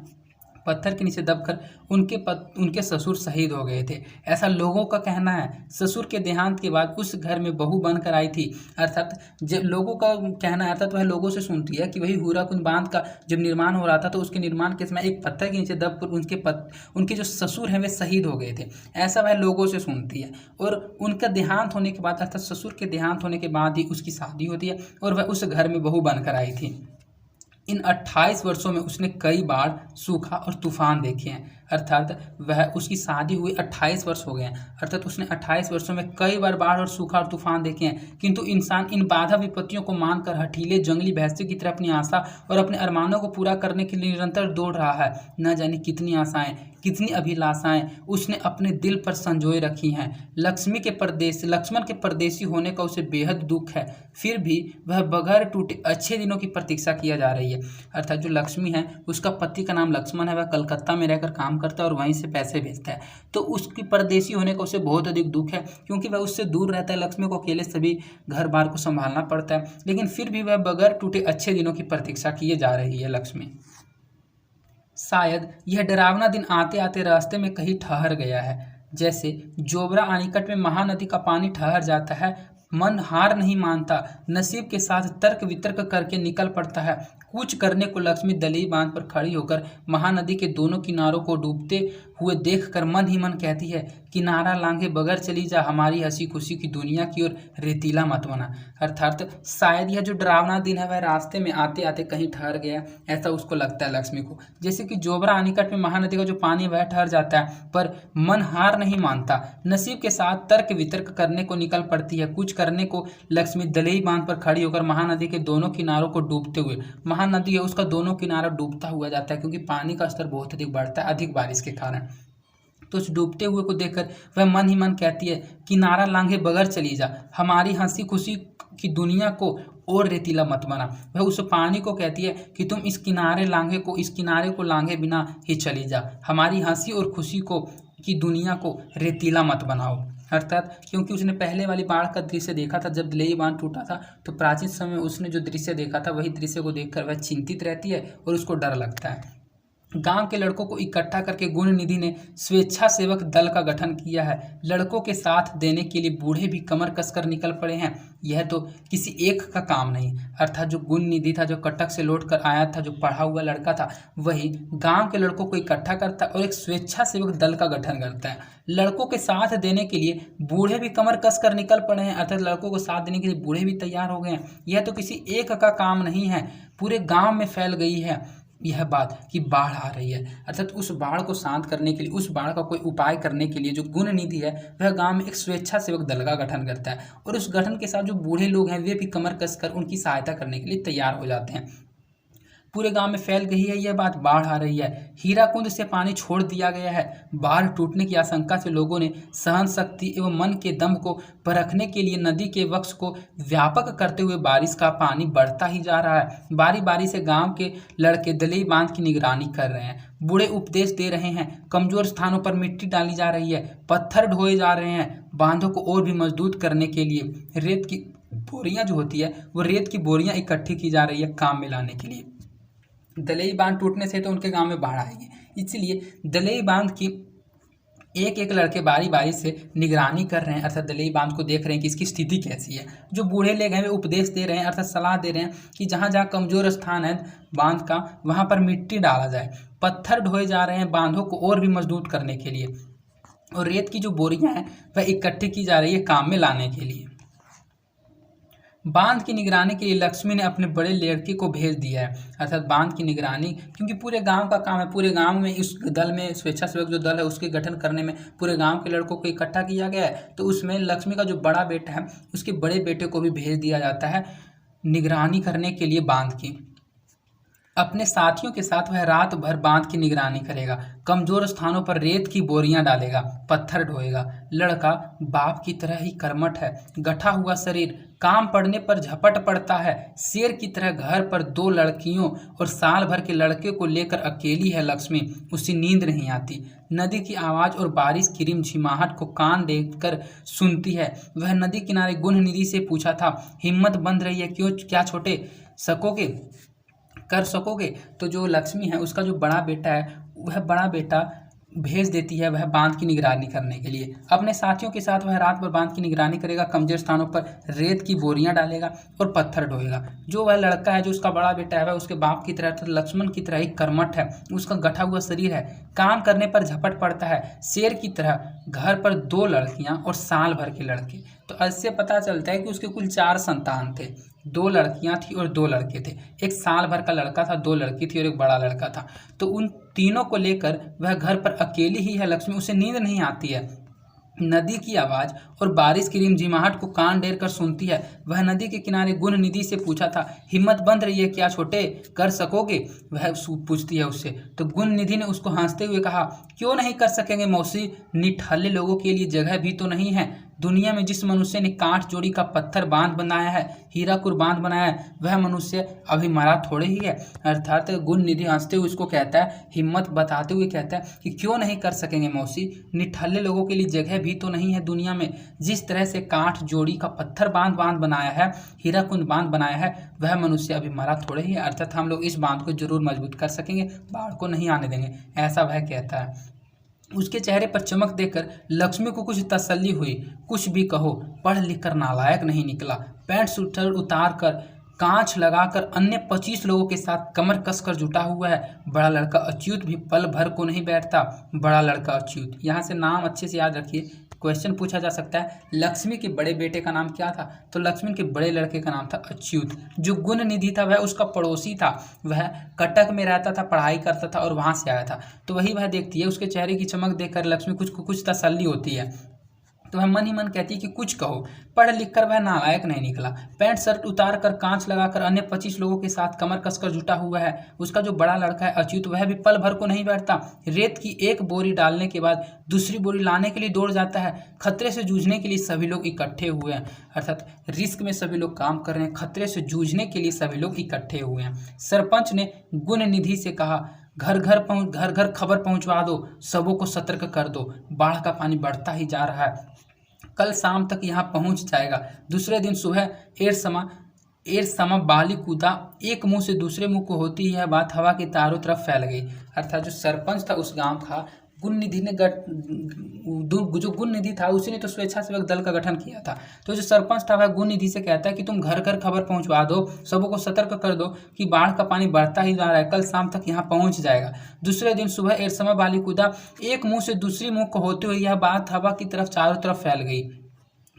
पत्थर के नीचे दबकर उनके ससुर शहीद हो गए थे, ऐसा लोगों का कहना है। ससुर के देहांत के बाद उस घर में बहू बनकर आई थी, अर्थात जब लोगों का कहना है, अर्थात वह लोगों से सुनती है कि वही हीराकुंड बांध का जब निर्माण हो रहा था तो उसके निर्माण के समय एक पत्थर के नीचे दबकर उनके जो ससुर हैं वे शहीद हो गए थे, ऐसा वह लोगों से सुनती है। और उनका देहांत होने के बाद, अर्थात ससुर के देहांत होने के बाद ही उसकी शादी होती है और वह उस घर में बहू बनकर आई थी। इन 28 वर्षों में उसने कई बार सूखा और तूफान देखे हैं, अर्थात वह उसकी शादी हुई 28 वर्ष हो गए हैं, अर्थात उसने 28 वर्षों में कई बार बाढ़ और सूखा और तूफान देखे हैं। किंतु इंसान इन बाधा विपत्तियों को मानकर हठीले जंगली भैंसे की तरह अपनी आशा और अपने अरमानों को पूरा करने के लिए निरंतर दौड़ रहा है। न जाने कितनी आशाएं, कितनी अभिलाषाएं उसने अपने दिल पर संजोए रखी हैं। लक्ष्मण के परदेसी होने का उसे बेहद दुख है, फिर भी वह बगैर टूटे अच्छे दिनों की प्रतीक्षा किया जा रही है। अर्थात जो लक्ष्मी है उसका पति का नाम लक्ष्मण है, वह कलकत्ता में रहकर काम करता है और वहीं से पैसे भेजता है, तो उसकी परदेसी होने का उसे बहुत अधिक दुख है, क्योंकि वह उससे दूर रहता है। लक्ष्मी को अकेले सभी घर बार को संभालना पड़ता है, लेकिन फिर भी वह बगैर टूटे अच्छे दिनों की प्रतीक्षा किए जा रही है लक्ष्मी। शायद यह डरावना दिन आते आते रास्ते में कहीं ठहर गया है, जैसे जोबरा अणिकट में महानदी का पानी ठहर जाता है। मन हार नहीं मानता, नसीब के साथ तर्क वितर्क करके निकल पड़ता है। कूच करने को लक्ष्मी दली बांध पर खड़ी होकर महानदी के दोनों किनारों को डूबते हुए देखकर मन ही मन कहती है, किनारा लांघे बगैर चली जा, हमारी हंसी खुशी की दुनिया की ओर रेतीला मत बना। अर्थात शायद यह जो डरावना दिन है वह रास्ते में आते आते कहीं ठहर गया, ऐसा उसको लगता है लक्ष्मी को। जैसे कि जोबरा अणिकट में महानदी का जो पानी वह ठहर जाता है, पर मन हार नहीं मानता, नसीब के साथ तर्क वितर्क करने को निकल पड़ती है। कुछ करने को लक्ष्मी दलेई बांध पर खड़ी होकर महानदी के दोनों किनारों को डूबते हुए, महानदी है उसका दोनों किनारा डूबता हुआ जाता है, क्योंकि पानी का स्तर बहुत अधिक बढ़ता है अधिक बारिश के कारण। तो उस डूबते हुए को देखकर वह मन ही मन कहती है, किनारा लांघे बगैर चली जा, हमारी हंसी खुशी की दुनिया को और रेतीला मत बना। वह उस पानी को कहती है कि तुम इस किनारे को लांघे बिना ही चली जा, हमारी हंसी और खुशी की दुनिया को रेतीला मत बनाओ। अर्थात क्योंकि उसने पहले वाली बाढ़ का दृश्य देखा था जब दिल्ली बांध टूटा था, तो प्राचीन समय में उसने जो दृश्य देखा था वही दृश्य को देखकर वह चिंतित रहती है और उसको डर लगता है। गांव के लड़कों को इकट्ठा करके गुणनिधि ने स्वेच्छासेवक दल का गठन किया है। लड़कों के साथ देने के लिए बूढ़े भी कमर कसकर निकल पड़े हैं। यह तो किसी एक का काम नहीं, अर्थात जो गुणनिधि था, जो कटक से लौट कर आया था, जो पढ़ा हुआ लड़का था, वही गांव के लड़कों को इकट्ठा करता है और एक स्वेच्छासेवक दल का गठन करता है। लड़कों के साथ देने के लिए बूढ़े भी कमर कसकर निकल पड़े हैं, अर्थात लड़कों को साथ देने के लिए बूढ़े भी तैयार हो गए हैं। यह तो किसी एक का काम नहीं है, पूरे गाँव में फैल गई है। यह बात कि बाढ़ आ रही है, अर्थात उस बाढ़ को शांत करने के लिए, उस बाढ़ का कोई उपाय करने के लिए जो गुण निधि है वह गांव में एक स्वेच्छासेवक दल का गठन करता है और उस गठन के साथ जो बूढ़े लोग हैं वे भी कमर कसकर उनकी सहायता करने के लिए तैयार हो जाते हैं। पूरे गांव में फैल गई है यह बात, बाढ़ आ रही है, हीराकुंड से पानी छोड़ दिया गया है। बाढ़ टूटने की आशंका से लोगों ने सहन शक्ति एवं मन के दम को परखने के लिए नदी के वक्ष को व्यापक करते हुए बारिश का पानी बढ़ता ही जा रहा है। बारी बारी से गांव के लड़के दलई बांध की निगरानी कर रहे हैं, बूढ़े उपदेश दे रहे हैं, कमजोर स्थानों पर मिट्टी डाली जा रही है, पत्थर ढोए जा रहे हैं। बांधों को और भी मजबूत करने के लिए रेत की बोरियां जो होती है वो रेत की बोरियां इकट्ठी की जा रही है काम में लाने के लिए। दलई बांध टूटने से तो उनके गांव में बाढ़ आएगी, इसलिए दलई बांध की एक एक लड़के बारी बारी से निगरानी कर रहे हैं, अर्थात दलई बांध को देख रहे हैं कि इसकी स्थिति कैसी है। जो बूढ़े लोग हैं वे उपदेश दे रहे हैं, अर्थात सलाह दे रहे हैं कि जहाँ जहाँ कमजोर स्थान है बांध का वहाँ पर मिट्टी डाला जाए। पत्थर ढोए जा रहे हैं बांधों को और भी मजबूत करने के लिए, और रेत की जो बोरियां हैं वह इकट्ठी की जा रही है काम में लाने के लिए। बांध की निगरानी के लिए लक्ष्मी ने अपने बड़े लड़के को भेज दिया है, अर्थात बांध की निगरानी, क्योंकि पूरे गांव का काम है, पूरे गांव में इस दल में स्वेच्छासेवक जो दल है उसके गठन करने में पूरे गांव के लड़कों को इकट्ठा किया गया है। तो उसमें लक्ष्मी का जो बड़ा बेटा है उसके बड़े बेटे को भी भेज दिया जाता है निगरानी करने के लिए बांध की। अपने साथियों के साथ वह रात भर बांध की निगरानी करेगा, कमजोर स्थानों पर रेत की बोरियां डालेगा, पत्थर ढोएगा। लड़का बाप की तरह ही कर्मठ है, गठा हुआ शरीर, काम पड़ने पर झपट पड़ता है। शेर की तरह घर पर 2 लड़कियों और साल भर के लड़के को लेकर अकेली है लक्ष्मी, उसे नींद नहीं आती। नदी की आवाज़ और बारिश की रिमझिमाहट को कान देकर सुनती है। वह नदी किनारे गुण निधि से पूछा था, हिम्मत बंध रही है क्यों, क्या छोटे सकोगे, कर सकोगे। तो जो लक्ष्मी है उसका जो बड़ा बेटा है वह बड़ा बेटा भेज देती है वह बांध की निगरानी करने के लिए। अपने साथियों के साथ वह रात भर बांध की निगरानी करेगा, कमजोर स्थानों पर रेत की बोरियां डालेगा और पत्थर ढोएगा। जो वह लड़का है जो उसका बड़ा बेटा है वह उसके बाप की तरह तो लक्ष्मण की तरह ही कर्मठ है, उसका गठा हुआ शरीर है, काम करने पर झपट पड़ता है। शेर की तरह घर पर 2 लड़कियां और साल भर के लड़के। तो इससे पता चलता है कि उसके कुल 4 संतान थे, 2 लड़कियां थी और 2 लड़के थे। एक साल भर का लड़का था, 2 लड़की थी और एक बड़ा लड़का था। तो उन तीनों को लेकर वह घर पर अकेली ही है लक्ष्मी, उसे नींद नहीं आती है। नदी की आवाज़ और बारिश की रिमझिमाहट को कान डेर कर सुनती है। वह नदी के किनारे गुण निधि से पूछा था, हिम्मत बंध रही है क्या छोटे, कर सकोगे, वह पूछती है उससे। तो गुण निधि ने उसको हंसते हुए कहा, क्यों नहीं कर सकेंगे मौसी, निठल्ले लोगों के लिए जगह भी तो नहीं है। दुनिया में जिस मनुष्य ने कांट जोड़ी का पत्थर बांध बनाया है, हीराकुर बांध बनाया है, वह मनुष्य अभी मरा थोड़े ही है। अर्थात गुण निधि हंसते हुए उसको कहता है, हिम्मत बताते हुए कहता है कि क्यों नहीं कर सकेंगे मौसी, निठल्ले लोगों के लिए जगह भी तो नहीं है दुनिया में। जिस तरह से कांट जोड़ी का पत्थर बांध बनाया है, हीराकुंड बांध बनाया है, वह मनुष्य अभी मरा थोड़े ही है। अर्थात हम लोग इस बांध को जरूर मजबूत कर सकेंगे, बाढ़ को नहीं आने देंगे, ऐसा वह कहता है। उसके चेहरे पर चमक देखकर लक्ष्मी को कुछ तसल्ली हुई। कुछ भी कहो, पढ़ लिख कर नालायक नहीं निकला। पैंट स्वेटर उतार कर कांच लगाकर अन्य 25 लोगों के साथ कमर कसकर जुटा हुआ है। बड़ा लड़का अच्युत भी पल भर को नहीं बैठता। बड़ा लड़का अच्युत, यहाँ से नाम अच्छे से याद रखिए, क्वेश्चन पूछा जा सकता है। लक्ष्मी के बड़े बेटे का नाम क्या था, तो लक्ष्मी के बड़े लड़के का नाम था अच्युत। जो गुण निधि था वह उसका पड़ोसी था, वह कटक में रहता था, पढ़ाई करता था और वहाँ से आया था। तो वही वह देखती है, उसके चेहरे की चमक देखकर लक्ष्मी कुछ तसल्ली होती है। तो वह मन ही मन कहती है कि कुछ कहो, पढ़ लिख कर वह नालायक नहीं निकला। पैंट शर्ट उतार कर कांच लगाकर अन्य 25 लोगों के साथ कमर कसकर जुटा हुआ है। उसका जो बड़ा लड़का है अच्युत, वह भी पल भर को नहीं बैठता। रेत की एक बोरी डालने के बाद दूसरी बोरी लाने के लिए दौड़ जाता है। खतरे से जूझने के लिए सभी लोग इकट्ठे हुए हैं, अर्थात रिस्क में सभी लोग काम कर रहे हैं, खतरे से जूझने के लिए सभी लोग इकट्ठे हुए हैं। सरपंच ने गुण निधि से कहा, घर घर खबर पहुंचवा दो, सबों को सतर्क कर दो, बाढ़ का पानी बढ़ता ही जा रहा है, कल शाम तक यहाँ पहुँच जाएगा। दूसरे दिन सुबह एर समा बाली कूदा, एक मुंह से दूसरे मुंह को होती यह बात हवा के चारों तरफ फैल गई। अर्थात जो सरपंच था उस गांव का, गुण निधि ने जो गुण निधि था उसी ने तो स्वेच्छासेवक दल का गठन किया था। तो जो सरपंच था वह गुण निधि से कहता है कि तुम घर घर खबर पहुंचवा दो, सबों को सतर्क कर दो कि बाढ़ का पानी बढ़ता ही जा रहा है, कल शाम तक यहाँ पहुंच जाएगा। दूसरे दिन सुबह एरसमा बाली कूदा, एक मुंह से दूसरी मुंह को होते हुए यह बात हवा की तरफ चारों तरफ फैल गई।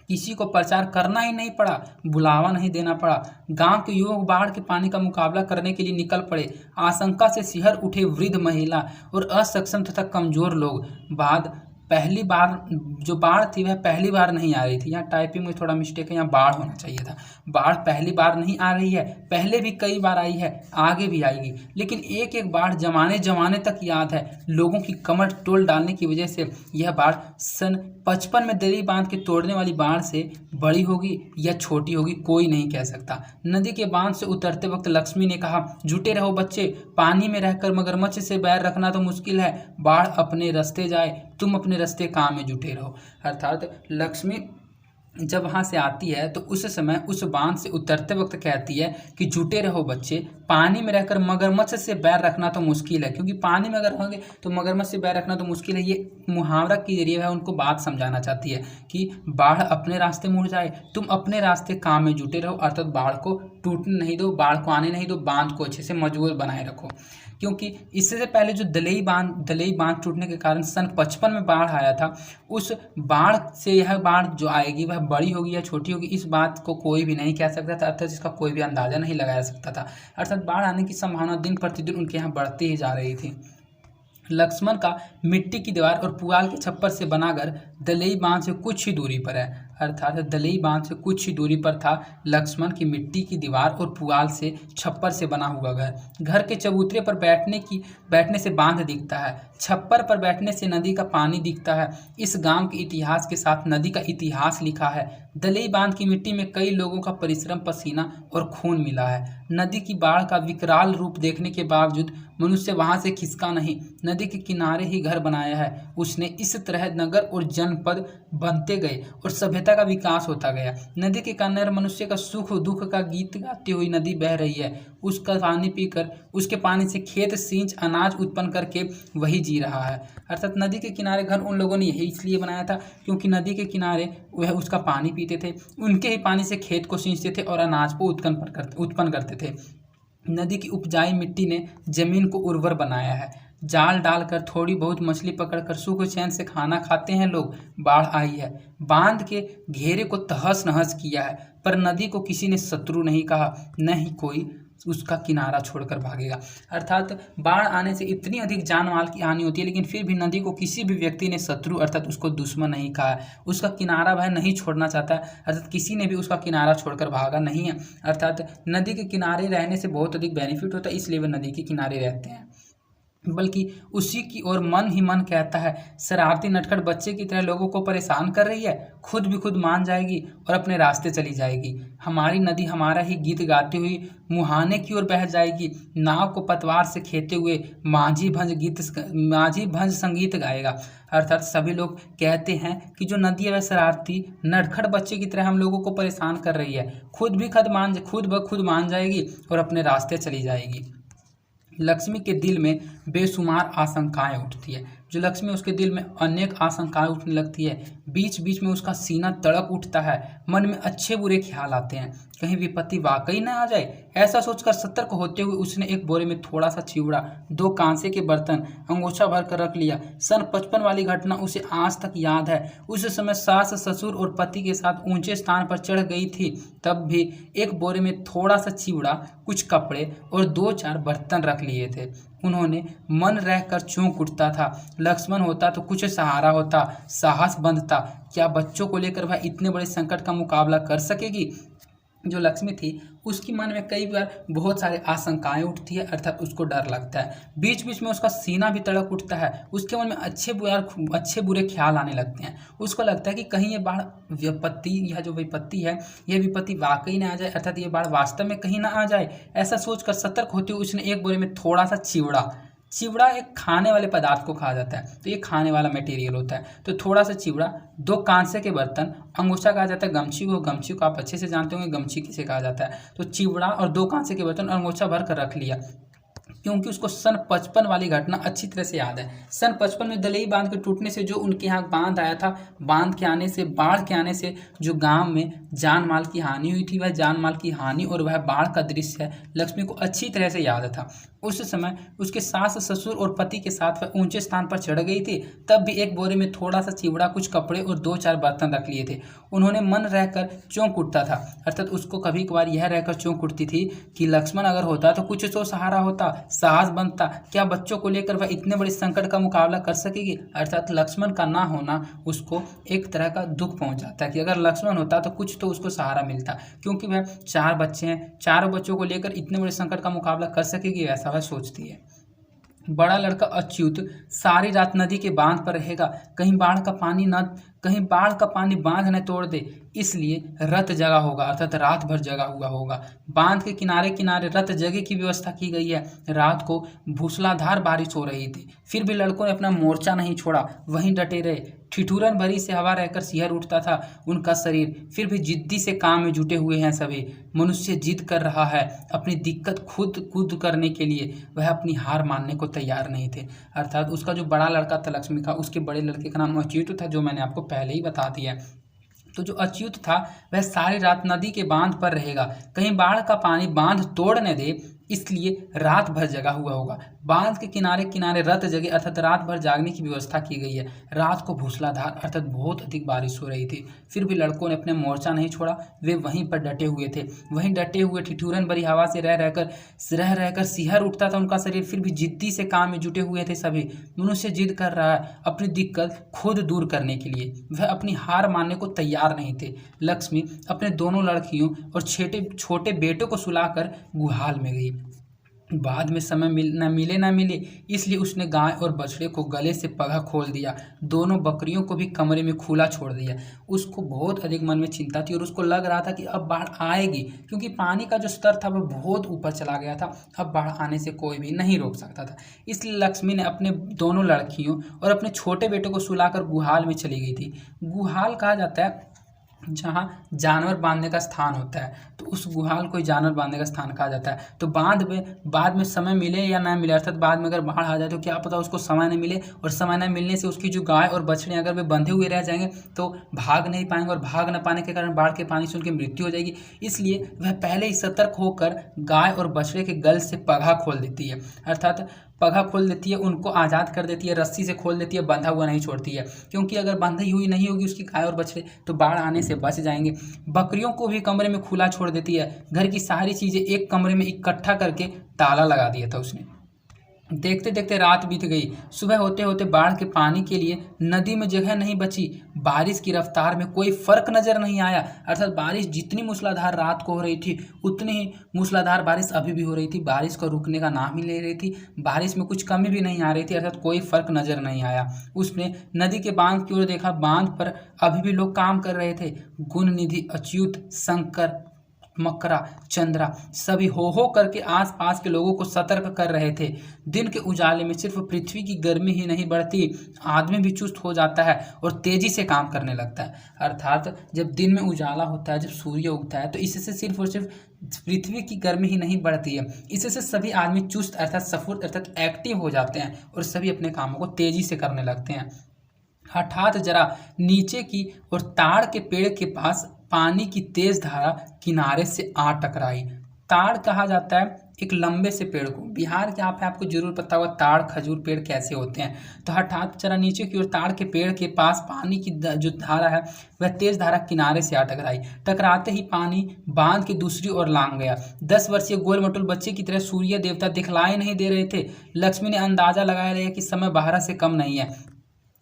किसी को प्रचार करना ही नहीं पड़ा, बुलावा नहीं देना पड़ा। गांव के युवक बाढ़ के पानी का मुकाबला करने के लिए निकल पड़े। आशंका से सिहर उठे वृद्ध, महिला और असक्षम तथा कमजोर लोग। पहली बार जो बाढ़ थी वह पहली बार नहीं आ रही थी। यहाँ टाइपिंग में थोड़ा मिस्टेक है, यहाँ बाढ़ होना चाहिए था। बाढ़ पहली बार नहीं आ रही है, पहले भी कई बार आई है, आगे भी आएगी। लेकिन एक एक बाढ़ जमाने जमाने तक याद है। लोगों की कमर टोल डालने की वजह से यह बाढ़ सन 55 में दली बांध के तोड़ने वाली बाढ़ से बड़ी होगी या छोटी होगी कोई नहीं कह सकता। नदी के बांध से उतरते वक्त लक्ष्मी ने कहा, जुटे रहो बच्चे, पानी में रहकर मगरमच्छ से बैर रखना तो मुश्किल है। बाढ़ अपने रास्ते जाए, तुम अपने रास्ते काम में जुटे रहो। अर्थात लक्ष्मी जब वहाँ से आती है तो उस समय उस बांध से उतरते वक्त कहती है कि जुटे रहो बच्चे, पानी में रहकर मगरमच्छ से बैर रखना तो मुश्किल है। क्योंकि पानी में अगर होंगे तो मगरमच्छ से बैर रखना तो मुश्किल है। ये मुहावरा के जरिए है उनको बात समझाना चाहती है कि बाढ़ अपने रास्ते मुड़ जाए, तुम अपने रास्ते काम में जुटे रहो। अर्थात बाढ़ को टूटने नहीं दो, बाढ़ को आने नहीं दो, बांध को अच्छे से मजबूत बनाए रखो। क्योंकि इससे पहले जो दलई बांध टूटने के कारण सन 55 में बाढ़ आया था, उस बाढ़ से यह बाढ़ जो आएगी वह बड़ी होगी या छोटी होगी, इस बात को कोई भी नहीं कह सकता था। अर्थात इसका कोई भी अंदाजा नहीं लगाया सकता था। अर्थात बाढ़ आने की संभावना दिन प्रतिदिन उनके यहाँ बढ़ती ही जा रही थी। लक्ष्मण का मिट्टी की दीवार और पुआल के छप्पर से बना घर दलई बांध से कुछ ही दूरी पर है। अर्थात दलई बांध से कुछ ही दूरी पर था लक्ष्मण की मिट्टी की दीवार और पुआल से छप्पर से बना हुआ घर। घर के चबूतरे पर बैठने से बांध दिखता है, छप्पर पर बैठने से नदी का पानी दिखता है। इस गांव के इतिहास के साथ नदी का इतिहास लिखा है। दलई बांध की मिट्टी में कई लोगों का परिश्रम, पसीना और खून मिला है। नदी की बाढ़ का विकराल रूप देखने के बावजूद मनुष्य वहां से खिसका नहीं, नदी के किनारे ही घर बनाया है उसने। इस तरह नगर और जनपद बनते गए और सभ्यता का विकास होता गया। नदी के किनारे मनुष्य का सुख दुख का गीत गाती हुई नदी बह रही है। उसका पानी पीकर, उसके पानी से खेत सींच, अनाज उत्पन्न करके वही जी रहा है। अर्थात नदी के किनारे घर उन लोगों ने यही इसलिए बनाया था क्योंकि नदी के किनारे वह उसका पानी पीते थे, उनके ही पानी से खेत को सींचते थे और अनाज को उत्पन्न करते थे। नदी की उपजाऊ मिट्टी ने जमीन को उर्वर बनाया है। जाल डालकर थोड़ी बहुत मछली पकड़कर सुख चैन से खाना खाते हैं लोग। बाढ़ आई है, बांध के घेरे को तहस नहस किया है, पर नदी को किसी ने शत्रु नहीं कहा, न ही कोई उसका किनारा छोड़कर भागेगा। अर्थात बाढ़ आने से इतनी अधिक जान माल की हानि होती है, लेकिन फिर भी नदी को किसी भी व्यक्ति ने शत्रु अर्थात उसको दुश्मन नहीं कहा है। उसका किनारा वह नहीं छोड़ना चाहता है, अर्थात किसी ने भी उसका किनारा छोड़कर भागा नहीं है। अर्थात नदी के किनारे रहने से बहुत अधिक बेनिफिट होता है, इसलिए वह नदी के किनारे रहते हैं। बल्कि उसी की ओर मन ही मन कहता है, शरारती नटखट बच्चे की तरह लोगों को परेशान कर रही है, खुद भी खुद मान जाएगी और अपने रास्ते चली जाएगी। हमारी नदी हमारा ही गीत गाती हुई मुहाने की ओर बह जाएगी। नाव को पतवार से खेते हुए माझी भंज संगीत गाएगा। अर्थात सभी लोग कहते हैं कि जो नदी है वह शरारती नटखट बच्चे की तरह हम लोगों को परेशान कर रही है, खुद ब खुद मान जाएगी और अपने रास्ते चली जाएगी। लक्ष्मी के दिल में बेशुमार आशंकाएं उठती है। जो लक्ष्मी, उसके दिल में अनेक आशंकाएं उठने लगती है। बीच बीच में उसका सीना तड़प उठता है, मन में अच्छे बुरे ख्याल आते हैं, कहीं विपत्ति वाकई न आ जाए। ऐसा सोचकर सतर्क होते हुए उसने एक बोरे में थोड़ा सा चिवड़ा, 2 कांसे के बर्तन अंगोछा भर कर रख लिया। सन 55 वाली घटना उसे आज तक याद है। उस समय सास, ससुर और पति के साथ ऊंचे स्थान पर चढ़ गई थी, तब भी एक बोरे में थोड़ा सा चिवड़ा, कुछ कपड़े और 2-4 बर्तन रख लिए थे। उन्होंने मन रहकर चौंक उठता था। लक्ष्मण होता तो कुछ सहारा होता, साहस बंधता। क्या बच्चों को लेकर वह इतने बड़े संकट का मुकाबला कर सकेगी? जो लक्ष्मी थी उसकी मन में कई बार बहुत सारे आशंकाएं उठती है, अर्थात उसको डर लगता है। बीच बीच में उसका सीना भी तड़प उठता है, उसके मन में अच्छे बुरे ख्याल आने लगते हैं। उसको लगता है कि कहीं ये बाढ़ यह जो विपत्ति है, यह विपत्ति वाकई ना आ जाए, अर्थात ये बाढ़ वास्तव में कहीं ना आ जाए। ऐसा सोचकर सतर्क होते हुए उसने एक बोरे में थोड़ा सा चिवड़ा एक खाने वाले पदार्थ को कहा जाता है, तो ये खाने वाला मटेरियल होता है। तो थोड़ा सा चिवड़ा, 2 कांसे के बर्तन, अंगोछा कहा जाता है गमछी को आप अच्छे से जानते होंगे गमछी किसे कहा जाता है। तो चिवड़ा और 2 कांसे के बर्तन और अंगोछा भर कर रख लिया, क्योंकि उसको सन 55 वाली घटना अच्छी तरह से याद है। सन 55 में दलई बांध के टूटने से जो उनके यहाँ बांध आया था, बाढ़ के आने से जो गांव में जान माल की हानि हुई थी, वह जान माल की हानि और वह बाढ़ का दृश्य लक्ष्मी को अच्छी तरह से याद था। उस समय उसके सास ससुर और पति के साथ वह ऊंचे स्थान पर चढ़ गई थी। तब भी एक बोरे में थोड़ा सा चिवड़ा, कुछ कपड़े और 2-4 बर्तन रख लिए थे। उन्होंने मन रहकर चौंक उठता था, अर्थात उसको कभी कभार यह रहकर चौंक उठती थी कि लक्ष्मण अगर होता तो कुछ तो सहारा होता, साहस बनता। क्या बच्चों को लेकर वह इतने बड़े संकट का मुकाबला कर सकेगी? अर्थात लक्ष्मण का ना होना उसको एक तरह का दुख पहुंचाता है कि अगर लक्ष्मण होता तो कुछ तो उसको सहारा मिलता, क्योंकि वह 4 बच्चे हैं, चारों बच्चों को लेकर इतने बड़े संकट का मुकाबला कर सकेगी, ऐसा वह सोचती है। बड़ा लड़का अच्युत सारी रात नदी के बांध पर रहेगा, कहीं बाढ़ का पानी बांध न तोड़ दे, इसलिए रत जगा होगा, अर्थात रात भर जगा हुआ होगा। बांध के किनारे किनारे रत जगह की व्यवस्था की गई है। रात को मूसलाधार बारिश हो रही थी, फिर भी लड़कों ने अपना मोर्चा नहीं छोड़ा, वहीं डटे रहे। ठिठुरन भरी से हवा रहकर सिहर उठता था उनका शरीर, फिर भी जिद्दी से काम में जुटे हुए हैं सभी। मनुष्य जिद कर रहा है अपनी दिक्कत खुद करने के लिए, वह अपनी हार मानने को तैयार नहीं थे। अर्थात उसका जो बड़ा लड़का था लक्ष्मी का, उसके बड़े लड़के का नाम अच्युत था, जो मैंने आपको पहले ही बता दिया। तो जो अच्युत था वह सारी रात नदी के बांध पर रहेगा, कहीं बाढ़ का पानी बांध तोड़ न दे, इसलिए रात भर जगा हुआ होगा। बांध के किनारे किनारे रत जगे, अर्थात रात भर जागने की व्यवस्था की गई है। रात को मूसलाधार अर्थात बहुत अधिक बारिश हो रही थी, फिर भी लड़कों ने अपने मोर्चा नहीं छोड़ा, वे वहीं पर डटे हुए थे। वहीं डटे हुए ठिठुरन भरी हवा से रह रहकर सिहर उठता था उनका शरीर, फिर भी जिद्दी से काम में जुटे हुए थे सभी। मनुष्य जिद कर रहा है अपनी दिक्कत खुद दूर करने के लिए, वह अपनी हार मानने को तैयार नहीं थे। लक्ष्मी अपने दोनों लड़कियों और छोटे बेटों को सुलाकर गुहाल में गई। बाद में समय न मिले इसलिए उसने गाय और बछड़े को गले से पगा खोल दिया, दोनों बकरियों को भी कमरे में खुला छोड़ दिया। उसको बहुत अधिक मन में चिंता थी और उसको लग रहा था कि अब बाढ़ आएगी, क्योंकि पानी का जो स्तर था वह बहुत ऊपर चला गया था, अब बाढ़ आने से कोई भी नहीं रोक सकता था। इसलिए लक्ष्मी ने अपने दोनों लड़कियों और अपने छोटे बेटे को सुलाकर गुहाल में चली गई थी। गुहाल कहा जाता है जहाँ जानवर बांधने का स्थान होता है, तो उस गुहाल को जानवर बांधने का स्थान कहा जाता है। तो बाद में समय मिले या ना मिले, अर्थात बाद में अगर बाढ़ आ जाए तो क्या पता उसको समय न मिले, और समय न मिलने से उसकी जो गाय और बछड़े अगर वे बंधे हुए रह जाएंगे तो भाग नहीं पाएंगे, और भाग न पाने के कारण बाढ़ के पानी से उनकी मृत्यु हो जाएगी। इसलिए वह पहले ही सतर्क होकर गाय और बछड़े के गल से पगा खोल देती है, अर्थात पगा खोल देती है, उनको आज़ाद कर देती है, रस्सी से खोल देती है, बंधा हुआ नहीं छोड़ती है, क्योंकि अगर बंधी हुई नहीं होगी उसकी गाय और बछड़े तो बाढ़ आने से बच जाएंगे। बकरियों को भी कमरे में खुला छोड़ देती है, घर की सारी चीज़ें एक कमरे में इकट्ठा करके ताला लगा दिया था उसने। देखते देखते रात बीत गई, सुबह होते होते बाढ़ के पानी के लिए नदी में जगह नहीं बची। बारिश की रफ्तार में कोई फर्क नजर नहीं आया, अर्थात बारिश जितनी मूसलाधार रात को हो रही थी उतनी ही मूसलाधार बारिश अभी भी हो रही थी। बारिश को रुकने का नाम ही ले रही थी, बारिश में कुछ कमी भी नहीं आ रही थी, अर्थात कोई फर्क नजर नहीं आया। उसने नदी के बांध की ओर देखा, बांध पर अभी भी लोग काम कर रहे थे। गुणनिधि, अच्युत, शंकर, मकरा, चंद्रा सभी हो करके आसपास के लोगों को सतर्क कर रहे थे। दिन के उजाले में सिर्फ पृथ्वी की गर्मी ही नहीं बढ़ती, आदमी भी चुस्त हो जाता है और तेजी से काम करने लगता है। अर्थात जब दिन में उजाला होता है, जब सूर्य उगता है, तो इससे सिर्फ और सिर्फ पृथ्वी की गर्मी ही नहीं बढ़ती है, इससे सभी आदमी चुस्त अर्थात सफुर्त अर्थात एक्टिव हो जाते हैं और सभी अपने कामों को तेजी से करने लगते हैं। हठात जरा नीचे की और ताड़ के पेड़ के पास पानी की तेज धारा किनारे से आ टकराई। ताड़ कहा जाता है एक लंबे से पेड़ को, बिहार के आपको जरूर पता होगा ताड़ खजूर पेड़ कैसे होते हैं। तो हठात जरा नीचे की ओर ताड़ के पेड़ के पास पानी की जो धारा है वह तेज धारा किनारे से आ टकराई। टकराते ही पानी बांध की दूसरी ओर लांग गया। 10 वर्षीय गोल मटोल बच्चे की तरह सूर्य देवता दिखलाई नहीं दे रहे थे। लक्ष्मी ने अंदाजा लगाया रहा कि समय 12 से कम नहीं है,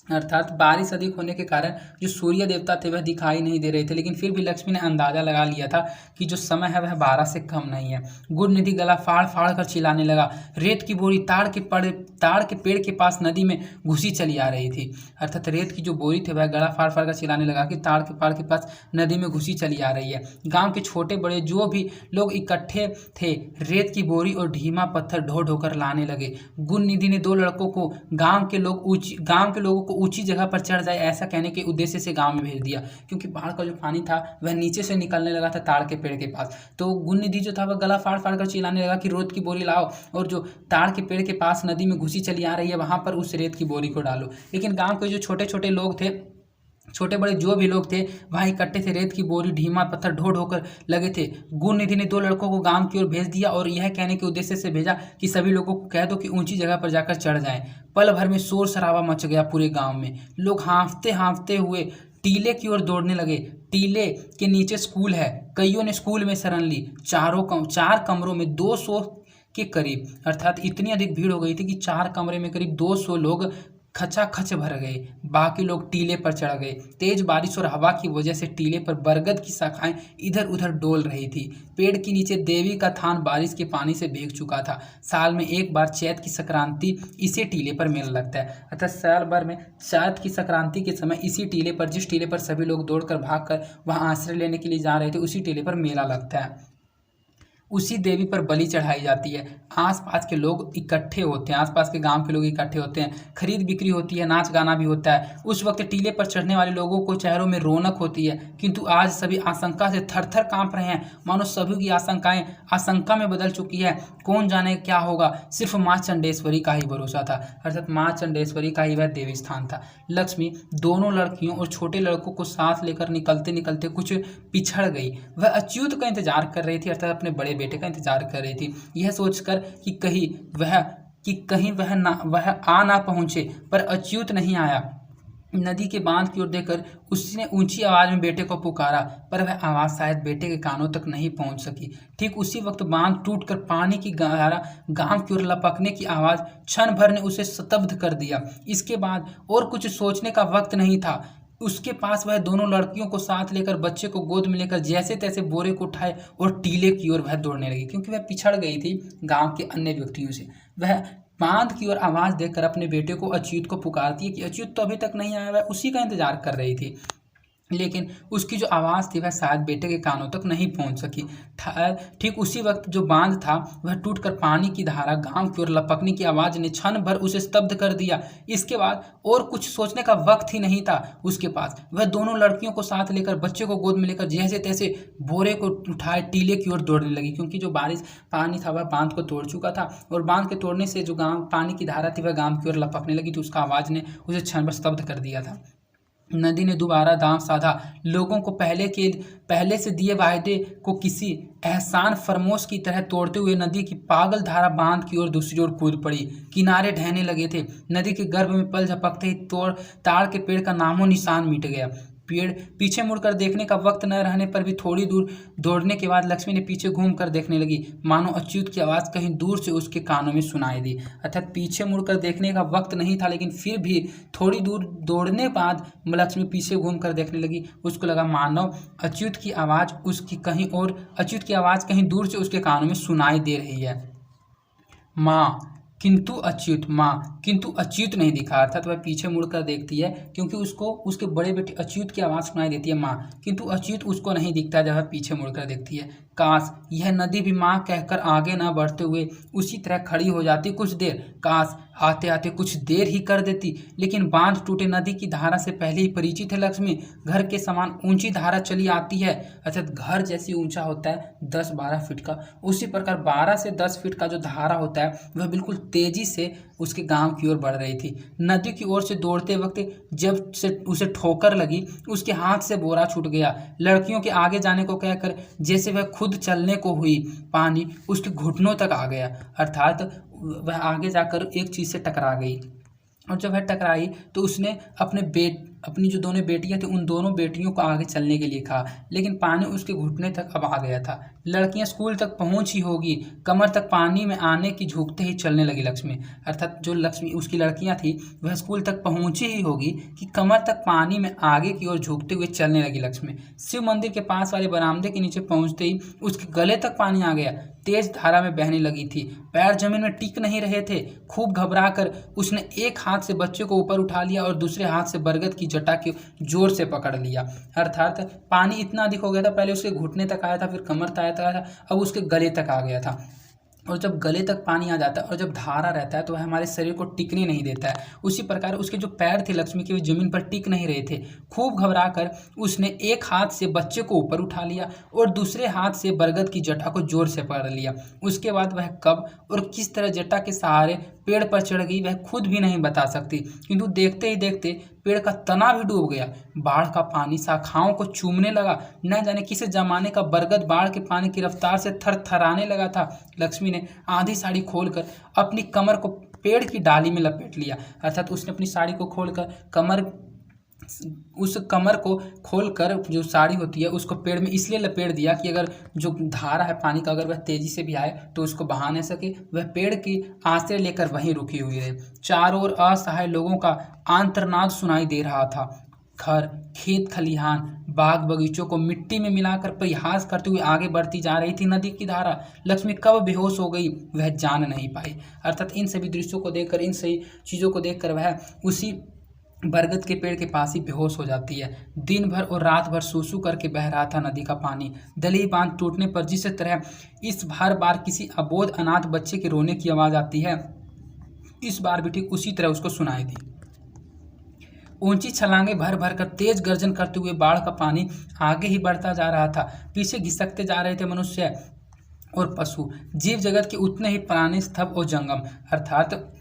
अर्थात बारिश अधिक होने के कारण जो सूर्य देवता थे वह दिखाई नहीं दे रहे थे, लेकिन फिर भी लक्ष्मी ने अंदाजा लगा लिया था कि जो समय है वह 12 से कम नहीं है। गुणनिधि गला फाड़ फाड़ कर चिल्लाने लगा। रेत की बोरी ताड़ के पेड़ के पास नदी में घुसी चली आ रही थी, अर्थात रेत की जो बोरी थी वह गला फाड़ फाड़ कर चिल्लाने लगा कि ताड़ के पेड़ के पास नदी में घुसी चली आ रही है। गाँव के छोटे बड़े जो भी लोग इकट्ठे थे रेत की बोरी और ढीमा पत्थर ढो ढोकर लाने लगे। गुणनिधि ने 2 लड़कों को गाँव के लोगों को ऊंची जगह पर चढ़ जाए ऐसा कहने के उद्देश्य से गांव में भेज दिया, क्योंकि बाढ़ का जो पानी था वह नीचे से निकलने लगा था ताड़ के पेड़ के पास। तो गुणनिधि जो था वह गला फाड़ फाड़ कर चिल्लाने लगा कि रेत की बोरी लाओ और जो ताड़ के पेड़ के पास नदी में घुसी चली आ रही है वहां पर उस रेत की बोरी को डालो। लेकिन गाँव के जो छोटे छोटे लोग थे छोटे बड़े जो भी लोग थे वहाँ इकट्ठे थे। रेत की बोरी ढीमा पत्थर ढो ढो कर लगे थे। गुणनिधि ने 2 लड़कों को गांव की ओर भेज दिया और यह कहने के उद्देश्य से भेजा कि सभी लोगों को कह दो कि ऊंची जगह पर जाकर चढ़ जाएं। पल भर में शोर शराबा मच गया पूरे गांव में। लोग हाँफते हाँफते हुए टीले की ओर दौड़ने लगे। टीले के नीचे स्कूल है। कईयों ने स्कूल में शरण ली। 4 कमरों में 200 के करीब, अर्थात इतनी अधिक भीड़ हो गई थी कि 4 कमरे में करीब 200 लोग खचाखच भर गए। बाकी लोग टीले पर चढ़ गए। तेज बारिश और हवा की वजह से टीले पर बरगद की शाखाएं इधर उधर डोल रही थी। पेड़ के नीचे देवी का थान बारिश के पानी से भीग चुका था। साल में एक बार चैत की संक्रांति इसी टीले पर मेला लगता है। अर्थात साल भर में चैत की संक्रांति के समय इसी टीले पर, जिस टीले पर सभी लोग दौड़कर भागकर वहां आश्रय लेने के लिए जा रहे थे, उसी टीले पर मेला लगता है। उसी देवी पर बलि चढ़ाई जाती है। आसपास के लोग इकट्ठे होते हैं, आसपास के गांव के लोग इकट्ठे होते हैं। खरीद बिक्री होती है, नाच गाना भी होता है। उस वक्त टीले पर चढ़ने वाले लोगों को चेहरों में रौनक होती है, किंतु आज सभी आशंका से थर थर कांप रहे हैं। मानो सभी की आशंकाएं आशंका में बदल चुकी है। कौन जाने क्या होगा। सिर्फ माँ चंडेश्वरी का ही भरोसा था, अर्थात माँ चंडेश्वरी का ही वह देवी स्थान था। लक्ष्मी दोनों लड़कियों और छोटे लड़कों को साथ लेकर निकलते निकलते कुछ पिछड़ गई। वह अच्युत का इंतजार कर रही थी, अर्थात अपने बड़े बेटे का इंतजार कर रही थी, यह सोचकर कि कहीं वह आ ना पहुंचे। पर अच्युत नहीं आया। नदी के बांध की ओर देखकर उसने ऊंची आवाज में बेटे को पुकारा, पर वह आवाज शायद बेटे के कानों तक नहीं पहुंच सकी। ठीक उसी वक्त बांध टूटकर पानी की धारा गांव की ओर लपकने की आवाज क्षण भर ने उसे स्तब्ध कर दिया। इसके बाद और कुछ सोचने का वक्त नहीं था। उसके पास वह दोनों लड़कियों को साथ लेकर, बच्चे को गोद में लेकर जैसे तैसे बोरे को उठाए और टीले की ओर वह दौड़ने लगी, क्योंकि वह पिछड़ गई थी गांव के अन्य व्यक्तियों से। वह बांध की ओर आवाज देकर अपने बेटे को, अच्युत को पुकारती है कि अच्युत तो अभी तक नहीं आया। वह उसी का इंतजार कर रही थी, लेकिन उसकी जो आवाज़ थी वह शायद बेटे के कानों तक नहीं पहुंच सकी। ठीक उसी वक्त जो बांध था वह टूटकर पानी की धारा गांव की ओर लपकने की आवाज़ ने क्षण भर उसे स्तब्ध कर दिया। इसके बाद और कुछ सोचने का वक्त ही नहीं था उसके पास। वह दोनों लड़कियों को साथ लेकर, बच्चे को गोद में लेकर जैसे तैसे बोरे को उठाए टीले की ओर दौड़ने लगी, क्योंकि जो बारिश पानी था वह बांध को तोड़ चुका था और बांध के तोड़ने से जो गाँव पानी की धारा थी वह गाँव की ओर लपकने लगी, तो उसका आवाज़ ने उसे क्षण भर स्तब्ध कर दिया था। नदी ने दोबारा दांव साधा। लोगों को पहले से दिए वायदे को किसी एहसान फरमोश की तरह तोड़ते हुए नदी की पागल धारा बांध की ओर दूसरी ओर कूद पड़ी। किनारे ढहने लगे थे। नदी के गर्भ में पल झपकते ही ताड़ के पेड़ का नामो निशान मिट गया। पेड़ पीछे मुड़कर देखने का वक्त न रहने पर भी थोड़ी दूर दौड़ने के बाद लक्ष्मी ने पीछे घूम कर देखने लगी, मानो अच्युत की आवाज़ कहीं दूर से उसके कानों में सुनाई दी। अर्थात पीछे मुड़कर देखने का वक्त नहीं था, लेकिन फिर भी थोड़ी दूर दौड़ने बाद लक्ष्मी पीछे घूम कर देखने लगी। उसको लगा मानो अच्युत की आवाज़ कहीं दूर से उसके कानों में सुनाई दे रही है। किंतु अच्युत नहीं दिखा। अर्थात वह पीछे मुड़कर देखती है क्योंकि उसको उसके बड़े बेटे अच्युत की आवाज़ सुनाई देती है माँ, किंतु अच्युत उसको नहीं दिखता जब वह पीछे मुड़कर देखती है। काश यह नदी भी माँ कहकर आगे न बढ़ते हुए उसी तरह खड़ी हो जाती कुछ देर। काश आते आते कुछ देर ही कर देती। लेकिन बांध टूटे नदी की धारा से पहले ही परिचित है लक्ष्मी। घर के समान ऊंची धारा चली आती है, अर्थात घर जैसी ऊंचा होता है 10-12 फीट का, उसी प्रकार 12 से 10 फीट का जो धारा होता है वह बिल्कुल तेजी से उसके गांव की ओर बढ़ रही थी। नदी की ओर से दौड़ते वक्त जब से उसे ठोकर लगी, उसके हाथ से बोरा छूट गया। लड़कियों के आगे जाने को कहकर जैसे वह खुद चलने को हुई, पानी उसके घुटनों तक आ गया। अर्थात वह आगे जाकर एक चीज़ से टकरा गई, और जब वह टकराई तो उसने अपनी जो दोनों बेटियां थी उन दोनों बेटियों को आगे चलने के लिए कहा, लेकिन पानी उसके घुटने तक अब आ गया था। लड़कियां स्कूल तक पहुंची होगी, कमर तक पानी में आने की झुकते ही चलने लगी लक्ष्मी। अर्थात जो लक्ष्मी उसकी लड़कियां थी वह स्कूल तक पहुंची ही होगी कि कमर तक पानी में आगे की ओर झुकते हुए चलने लगी लक्ष्मी। शिव मंदिर के पास वाले बरामदे के नीचे पहुंचते ही उसके गले तक पानी आ गया। तेज धारा में बहने लगी थी, पैर जमीन में टिक नहीं रहे थे। खूब घबराकर उसने एक हाथ से बच्चे को ऊपर उठा लिया और दूसरे हाथ से बरगद की जटा के जोर से पकड़ लिया। अर्थात पानी इतना अधिक हो गया था, पहले उसके घुटने तक आया था, फिर कमर तक आया था, अब उसके गले तक आ गया था। और जब गले तक पानी आ जाता है और जब धारा रहता है तो वह हमारे शरीर को टिकने नहीं देता है। उसी प्रकार उसके जो पैर थे लक्ष्मी के, वे जमीन पर टिक नहीं रहे थे। खूब घबराकर उसने एक हाथ से बच्चे को ऊपर उठा लिया और दूसरे हाथ से बरगद की जटा को जोर से पकड़ लिया। उसके बाद वह कब और किस तरह जटा के सहारे पेड़ पर चढ़ गई वह खुद भी नहीं बता सकती, किंतु देखते ही देखते पेड़ का तना भी डूब गया। बाढ़ का पानी शाखाओं को चूमने लगा। न जाने किस जमाने का बरगद बाढ़ के पानी की रफ्तार से थरथराने लगा था। लक्ष्मी ने आधी साड़ी खोलकर अपनी कमर को पेड़ की डाली में लपेट लिया, अर्थात उसने अपनी साड़ी को खोलकर उस कमर को खोलकर जो साड़ी होती है उसको पेड़ में इसलिए लपेट दिया कि अगर जो धारा है पानी का अगर वह तेजी से भी आए तो उसको बहा न सके। वह पेड़ की आश्रय लेकर वहीं रुकी हुई है। चारों ओर असहाय लोगों का आंतरनाद सुनाई दे रहा था। घर, खेत खलिहान, बाग बगीचों को मिट्टी में मिलाकर परिहास करते हुए आगे बढ़ती जा रही थी नदी की धारा। लक्ष्मी कब बेहोश हो गई वह जान नहीं पाई। अर्थात इन सभी दृश्यों को देखकर, इन सही चीज़ों को देखकर वह उसी बरगद के पेड़ के पास ही बेहोश हो जाती है। दिन भर और रात भर सूसू करके बह रहा था नदी का पानी। दलही बांध टूटने पर जिस तरह इस हर बार किसी अबोध अनाथ बच्चे के रोने की आवाज़ आती है, इस बार भी ठीक उसी तरह उसको सुनाई दी। ऊंची छलांगे भर भर कर तेज गर्जन करते हुए बाढ़ का पानी आगे ही बढ़ता जा रहा था। पीछे घिसकते जा रहे थे मनुष्य और पशु, जीव जगत के उतने ही पुराने स्तब्ध और जंगम। अर्थात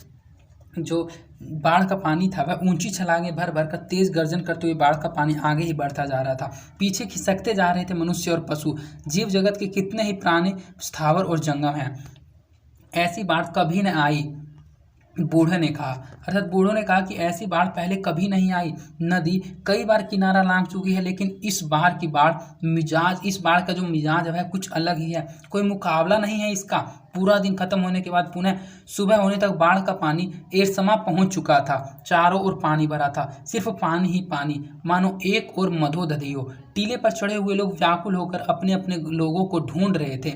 जो बाढ़ का पानी था वह ऊंची छलांगे भर भर कर तेज गर्जन करते हुए बाढ़ का पानी आगे ही बढ़ता जा रहा था। पीछे खिसकते जा रहे थे मनुष्य और पशु, जीव जगत के कितने ही पुराने स्थावर और जंगम हैं। ऐसी बाढ़ कभी न आई, बूढ़े ने कहा। अर्थात बूढ़ों ने कहा कि ऐसी बाढ़ पहले कभी नहीं आई। नदी कई बार किनारा लांघ चुकी है, लेकिन इस बार की बाढ़ इस बाढ़ का जो मिजाज है कुछ अलग ही है, कोई मुकाबला नहीं है इसका। पूरा दिन खत्म होने के बाद पुनः सुबह होने तक बाढ़ का पानी एरसमा पहुंच चुका था। चारों ओर पानी भरा था, सिर्फ पानी ही पानी, मानो एक और मधोदधि हो। टीले पर चढ़े हुए लोग व्याकुल होकर अपने अपने लोगों को ढूंढ रहे थे।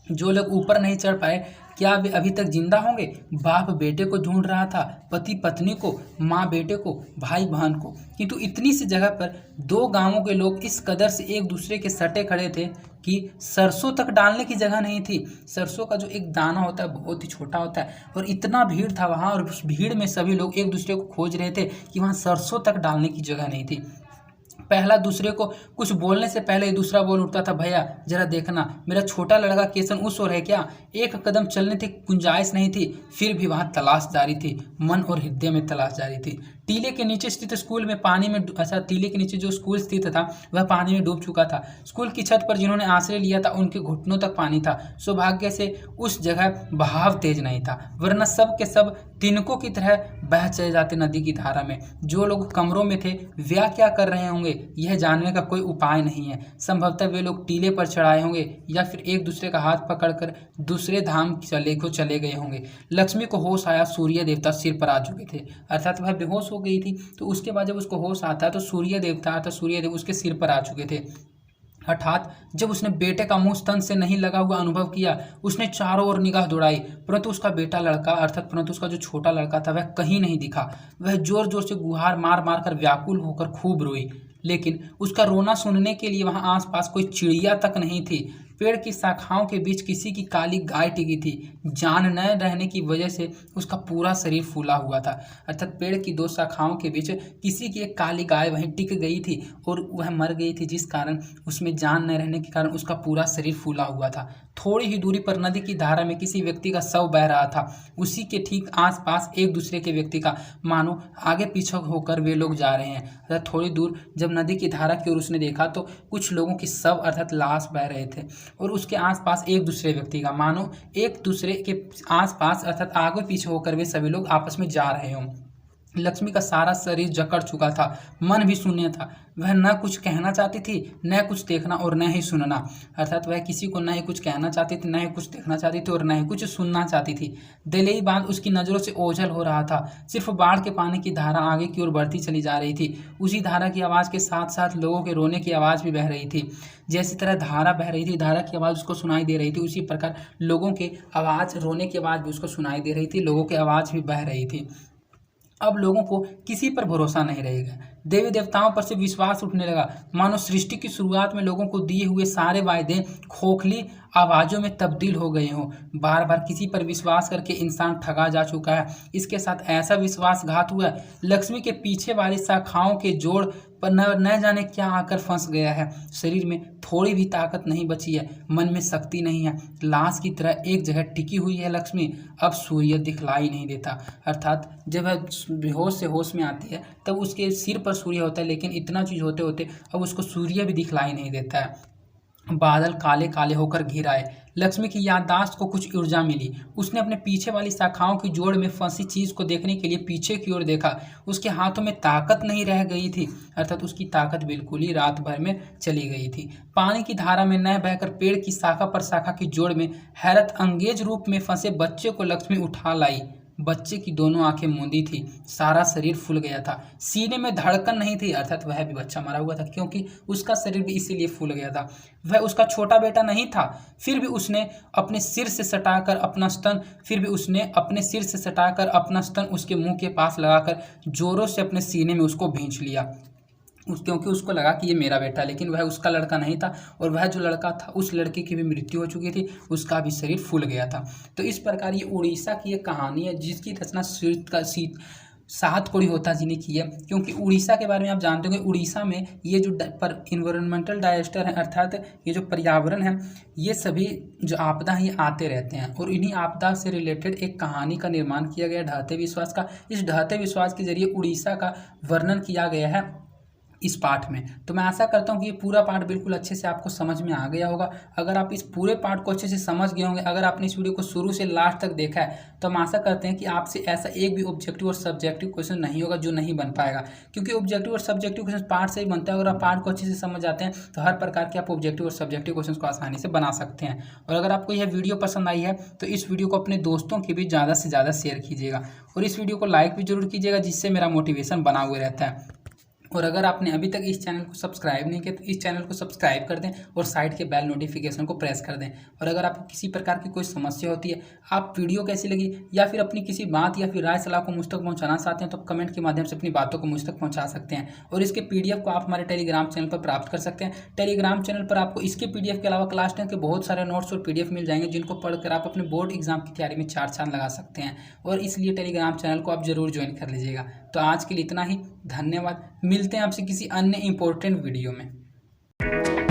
जो लोग ऊपर नहीं चढ़ पाए, क्या वे अभी तक जिंदा होंगे? बाप बेटे को ढूंढ रहा था, पति पत्नी को, माँ बेटे को, भाई बहन को, किंतु इतनी सी जगह पर दो गांवों के लोग इस कदर से एक दूसरे के सटे खड़े थे कि सरसों तक डालने की जगह नहीं थी। सरसों का जो एक दाना होता है बहुत ही छोटा होता है, और इतना भीड़ था वहाँ, और उस भीड़ में सभी लोग एक दूसरे को खोज रहे थे कि वहाँ सरसों तक डालने की जगह नहीं थी। पहला दूसरे को कुछ बोलने से पहले ही दूसरा बोल उठता था, भैया जरा देखना, मेरा छोटा लड़का केसन उस ओर है क्या? एक कदम चलने की गुंजाइश नहीं थी, फिर भी वहाँ तलाश जारी थी, मन और हृदय में तलाश जारी थी। टीले के नीचे स्थित स्कूल में पानी में टीले के नीचे जो स्कूल स्थित था वह पानी में डूब चुका था। स्कूल की छत पर जिन्होंने आश्रय लिया था उनके घुटनों तक पानी था। सौभाग्य से उस जगह बहाव तेज नहीं था, वरना सब के सब तिनकों की तरह बह चले जाते नदी की धारा में। जो लोग कमरों में थे वे क्या कर रहे होंगे यह जानने का कोई उपाय नहीं है। संभवतः वे लोग टीले पर चढ़ाए होंगे या फिर एक दूसरे का हाथ पकड़कर दूसरे धाम चले गए होंगे। लक्ष्मी को होश आया, सूर्य देवता सिर पर आ चुके थे। अर्थात वह बेहोश हो गई थी, तो उसके बाद जब उसको होश आता है तो सूर्य देवता अर्थात सूर्यदेव उसके सिर पर आ चुके थे। अर्थात जब उसने बेटे का मुंह स्तन से नहीं लगा हुआ अनुभव किया, उसने चारों ओर निगाह दौड़ाई, परंतु उसका बेटा लड़का परंतु उसका जो छोटा लड़का था वह कहीं नहीं दिखा। वह जोर जोर से गुहार मार मार कर व्याकुल होकर खूब रोई, लेकिन उसका रोना सुनने के लिए वहां आसपास कोई चिड़िया तक नहीं थी। पेड़ की शाखाओं के बीच किसी की काली गाय टिकी थी। जान न रहने की वजह से उसका पूरा शरीर फूला हुआ था। अर्थात पेड़ की दो शाखाओं के बीच किसी की एक काली गाय वहीं टिक गई थी और वह मर गई थी, जिस कारण उसमें जान न रहने के कारण उसका पूरा शरीर फूला हुआ था। थोड़ी ही दूरी पर नदी की धारा में किसी व्यक्ति का शव बह रहा था। उसी के ठीक आसपास एक दूसरे के व्यक्ति का मानो आगे पीछे होकर वे लोग जा रहे हैं। अर्थात थोड़ी दूर जब नदी की धारा की ओर उसने देखा तो कुछ लोगों की शव अर्थात लाश बह रहे थे, और उसके आसपास एक दूसरे व्यक्ति का मानो एक दूसरे के आसपास अर्थात आगे पीछे होकर वे सभी लोग आपस में जा रहे हों। लक्ष्मी का सारा शरीर जकड़ चुका था, मन भी शून्य था। वह न कुछ कहना चाहती थी, न कुछ देखना और न ही सुनना। अर्थात वह किसी को न ही कुछ कहना चाहती थी, न ही कुछ देखना चाहती थी और न ही कुछ सुनना चाहती थी। दलेई बांध उसकी नज़रों से ओझल हो रहा था। सिर्फ बाढ़ के पानी की धारा आगे की ओर बढ़ती चली जा रही थी। उसी धारा की आवाज़ के साथ साथ लोगों के रोने की आवाज़ भी बह रही थी। जैसी तरह धारा बह रही थी, धारा की आवाज़ उसको सुनाई दे रही थी, उसी प्रकार लोगों के आवाज़, रोने की आवाज़ भी उसको सुनाई दे रही थी, लोगों की आवाज़ भी बह रही थी। अब लोगों को किसी पर भरोसा नहीं रहेगा। देवी देवताओं पर से विश्वास उठने लगा, मानो सृष्टि की शुरुआत में लोगों को दिए हुए सारे वायदे खोखली आवाज़ों में तब्दील हो गए हों। बार बार किसी पर विश्वास करके इंसान ठगा जा चुका है। इसके साथ ऐसा विश्वासघात हुआ है, लक्ष्मी के पीछे वाली शाखाओं के जोड़ पर न जाने क्या आकर फंस गया है। शरीर में थोड़ी भी ताकत नहीं बची है, मन में शक्ति नहीं है, लाश की तरह एक जगह टिकी हुई है लक्ष्मी। अब सूर्य दिखलाई नहीं देता। अर्थात जब वह बेहोश से होश में आती है तब उसके सिर पर सूर्य होता है, लेकिन इतना चीज होते होते अब उसको सूर्य भी दिखलाई नहीं देता है। बादल काले काले होकर घिर आए। लक्ष्मी की याददाश्त को कुछ ऊर्जा मिली। उसने अपने पीछे वाली शाखाओं की जोड़ में फंसी चीज को देखने के लिए पीछे की ओर देखा। उसके हाथों में ताकत नहीं रह गई थी, अर्थात उसकी ताकत बिल्कुल ही रात भर में चली गई थी। पानी की धारा में न बहकर पेड़ की शाखा पर शाखा की जोड़ में हैरत अंगेज रूप में फंसे बच्चे को लक्ष्मी उठा लाई। बच्चे की दोनों आंखें मूंदी थी, सारा शरीर फूल गया था, सीने में धड़कन नहीं थी, अर्थात वह भी बच्चा मरा हुआ था, क्योंकि उसका शरीर भी इसीलिए फूल गया था। वह उसका छोटा बेटा नहीं था, फिर भी उसने अपने सिर से सटाकर अपना स्तन उसके मुंह के पास लगाकर जोरों से अपने सीने में उसको भींच लिया। क्योंकि उसको लगा कि ये मेरा बेटा, लेकिन वह उसका लड़का नहीं था, और वह जो लड़का था उस लड़के की भी मृत्यु हो चुकी थी, उसका भी शरीर फूल गया था। तो इस प्रकार ये उड़ीसा की एक कहानी है जिसकी रचना सातकोड़ी होता जी ने की है। क्योंकि उड़ीसा के बारे में आप जानते होंगे, उड़ीसा में ये जो इन्वायरमेंटल डिजास्टर है, अर्थात ये जो पर्यावरण है, ये सभी जो आपदा हैं ये आते रहते हैं, और इन्हीं आपदा से रिलेटेड एक कहानी का निर्माण किया गया ढहते विश्वास का। इस ढहते विश्वास के जरिए उड़ीसा का वर्णन किया गया है इस पाठ में। तो मैं आशा करता हूँ कि ये पूरा पाठ बिल्कुल अच्छे से आपको समझ में आ गया होगा। अगर आप इस पूरे पाठ को अच्छे से समझ गए होंगे, अगर आपने इस वीडियो को शुरू से लास्ट तक देखा है, तो हम आशा करते हैं कि आपसे ऐसा एक भी ऑब्जेक्टिव और सब्जेक्टिव क्वेश्चन नहीं होगा जो नहीं बन पाएगा, क्योंकि ऑब्जेक्टिव और सब्जेक्टिव क्वेश्चन पार्ट से ही बनता है। अगर आप पार्ट को अच्छे से समझ जाते हैं तो हर प्रकार के आप ऑब्जेक्टिव और सब्जेक्टिव क्वेश्चन को आसानी से बना सकते हैं। और अगर आपको यह वीडियो पसंद आई है तो इस वीडियो को अपने दोस्तों के भी ज़्यादा से ज़्यादा शेयर कीजिएगा, और इस वीडियो को लाइक भी जरूर कीजिएगा, जिससे मेरा मोटिवेशन बना हुआ रहता है। और अगर आपने अभी तक इस चैनल को सब्सक्राइब नहीं किया तो इस चैनल को सब्सक्राइब कर दें और साइड के बेल नोटिफिकेशन को प्रेस कर दें। और अगर आपको किसी प्रकार की कोई समस्या होती है, आप वीडियो कैसी लगी या फिर अपनी किसी बात या फिर राय सलाह को मुझ तक पहुंचाना चाहते हैं, तो कमेंट के माध्यम से अपनी बातों को मुझ तक पहुंचा सकते हैं। और इसके PDF को आप हमारे टेलीग्राम चैनल पर प्राप्त कर सकते हैं। टेलीग्राम चैनल पर आपको इसके PDF के अलावा क्लास 10 के बहुत सारे नोट्स और PDF मिल जाएंगे, जिनको पढ़कर आप अपने बोर्ड एग्जाम की तैयारी में 4 चांद लगा सकते हैं। और इसलिए टेलीग्राम चैनल को आप जरूर ज्वाइन कर लीजिएगा। तो आज के लिए इतना ही, धन्यवाद। मिलते हैं आपसे किसी अन्य इंपॉर्टेंट वीडियो में।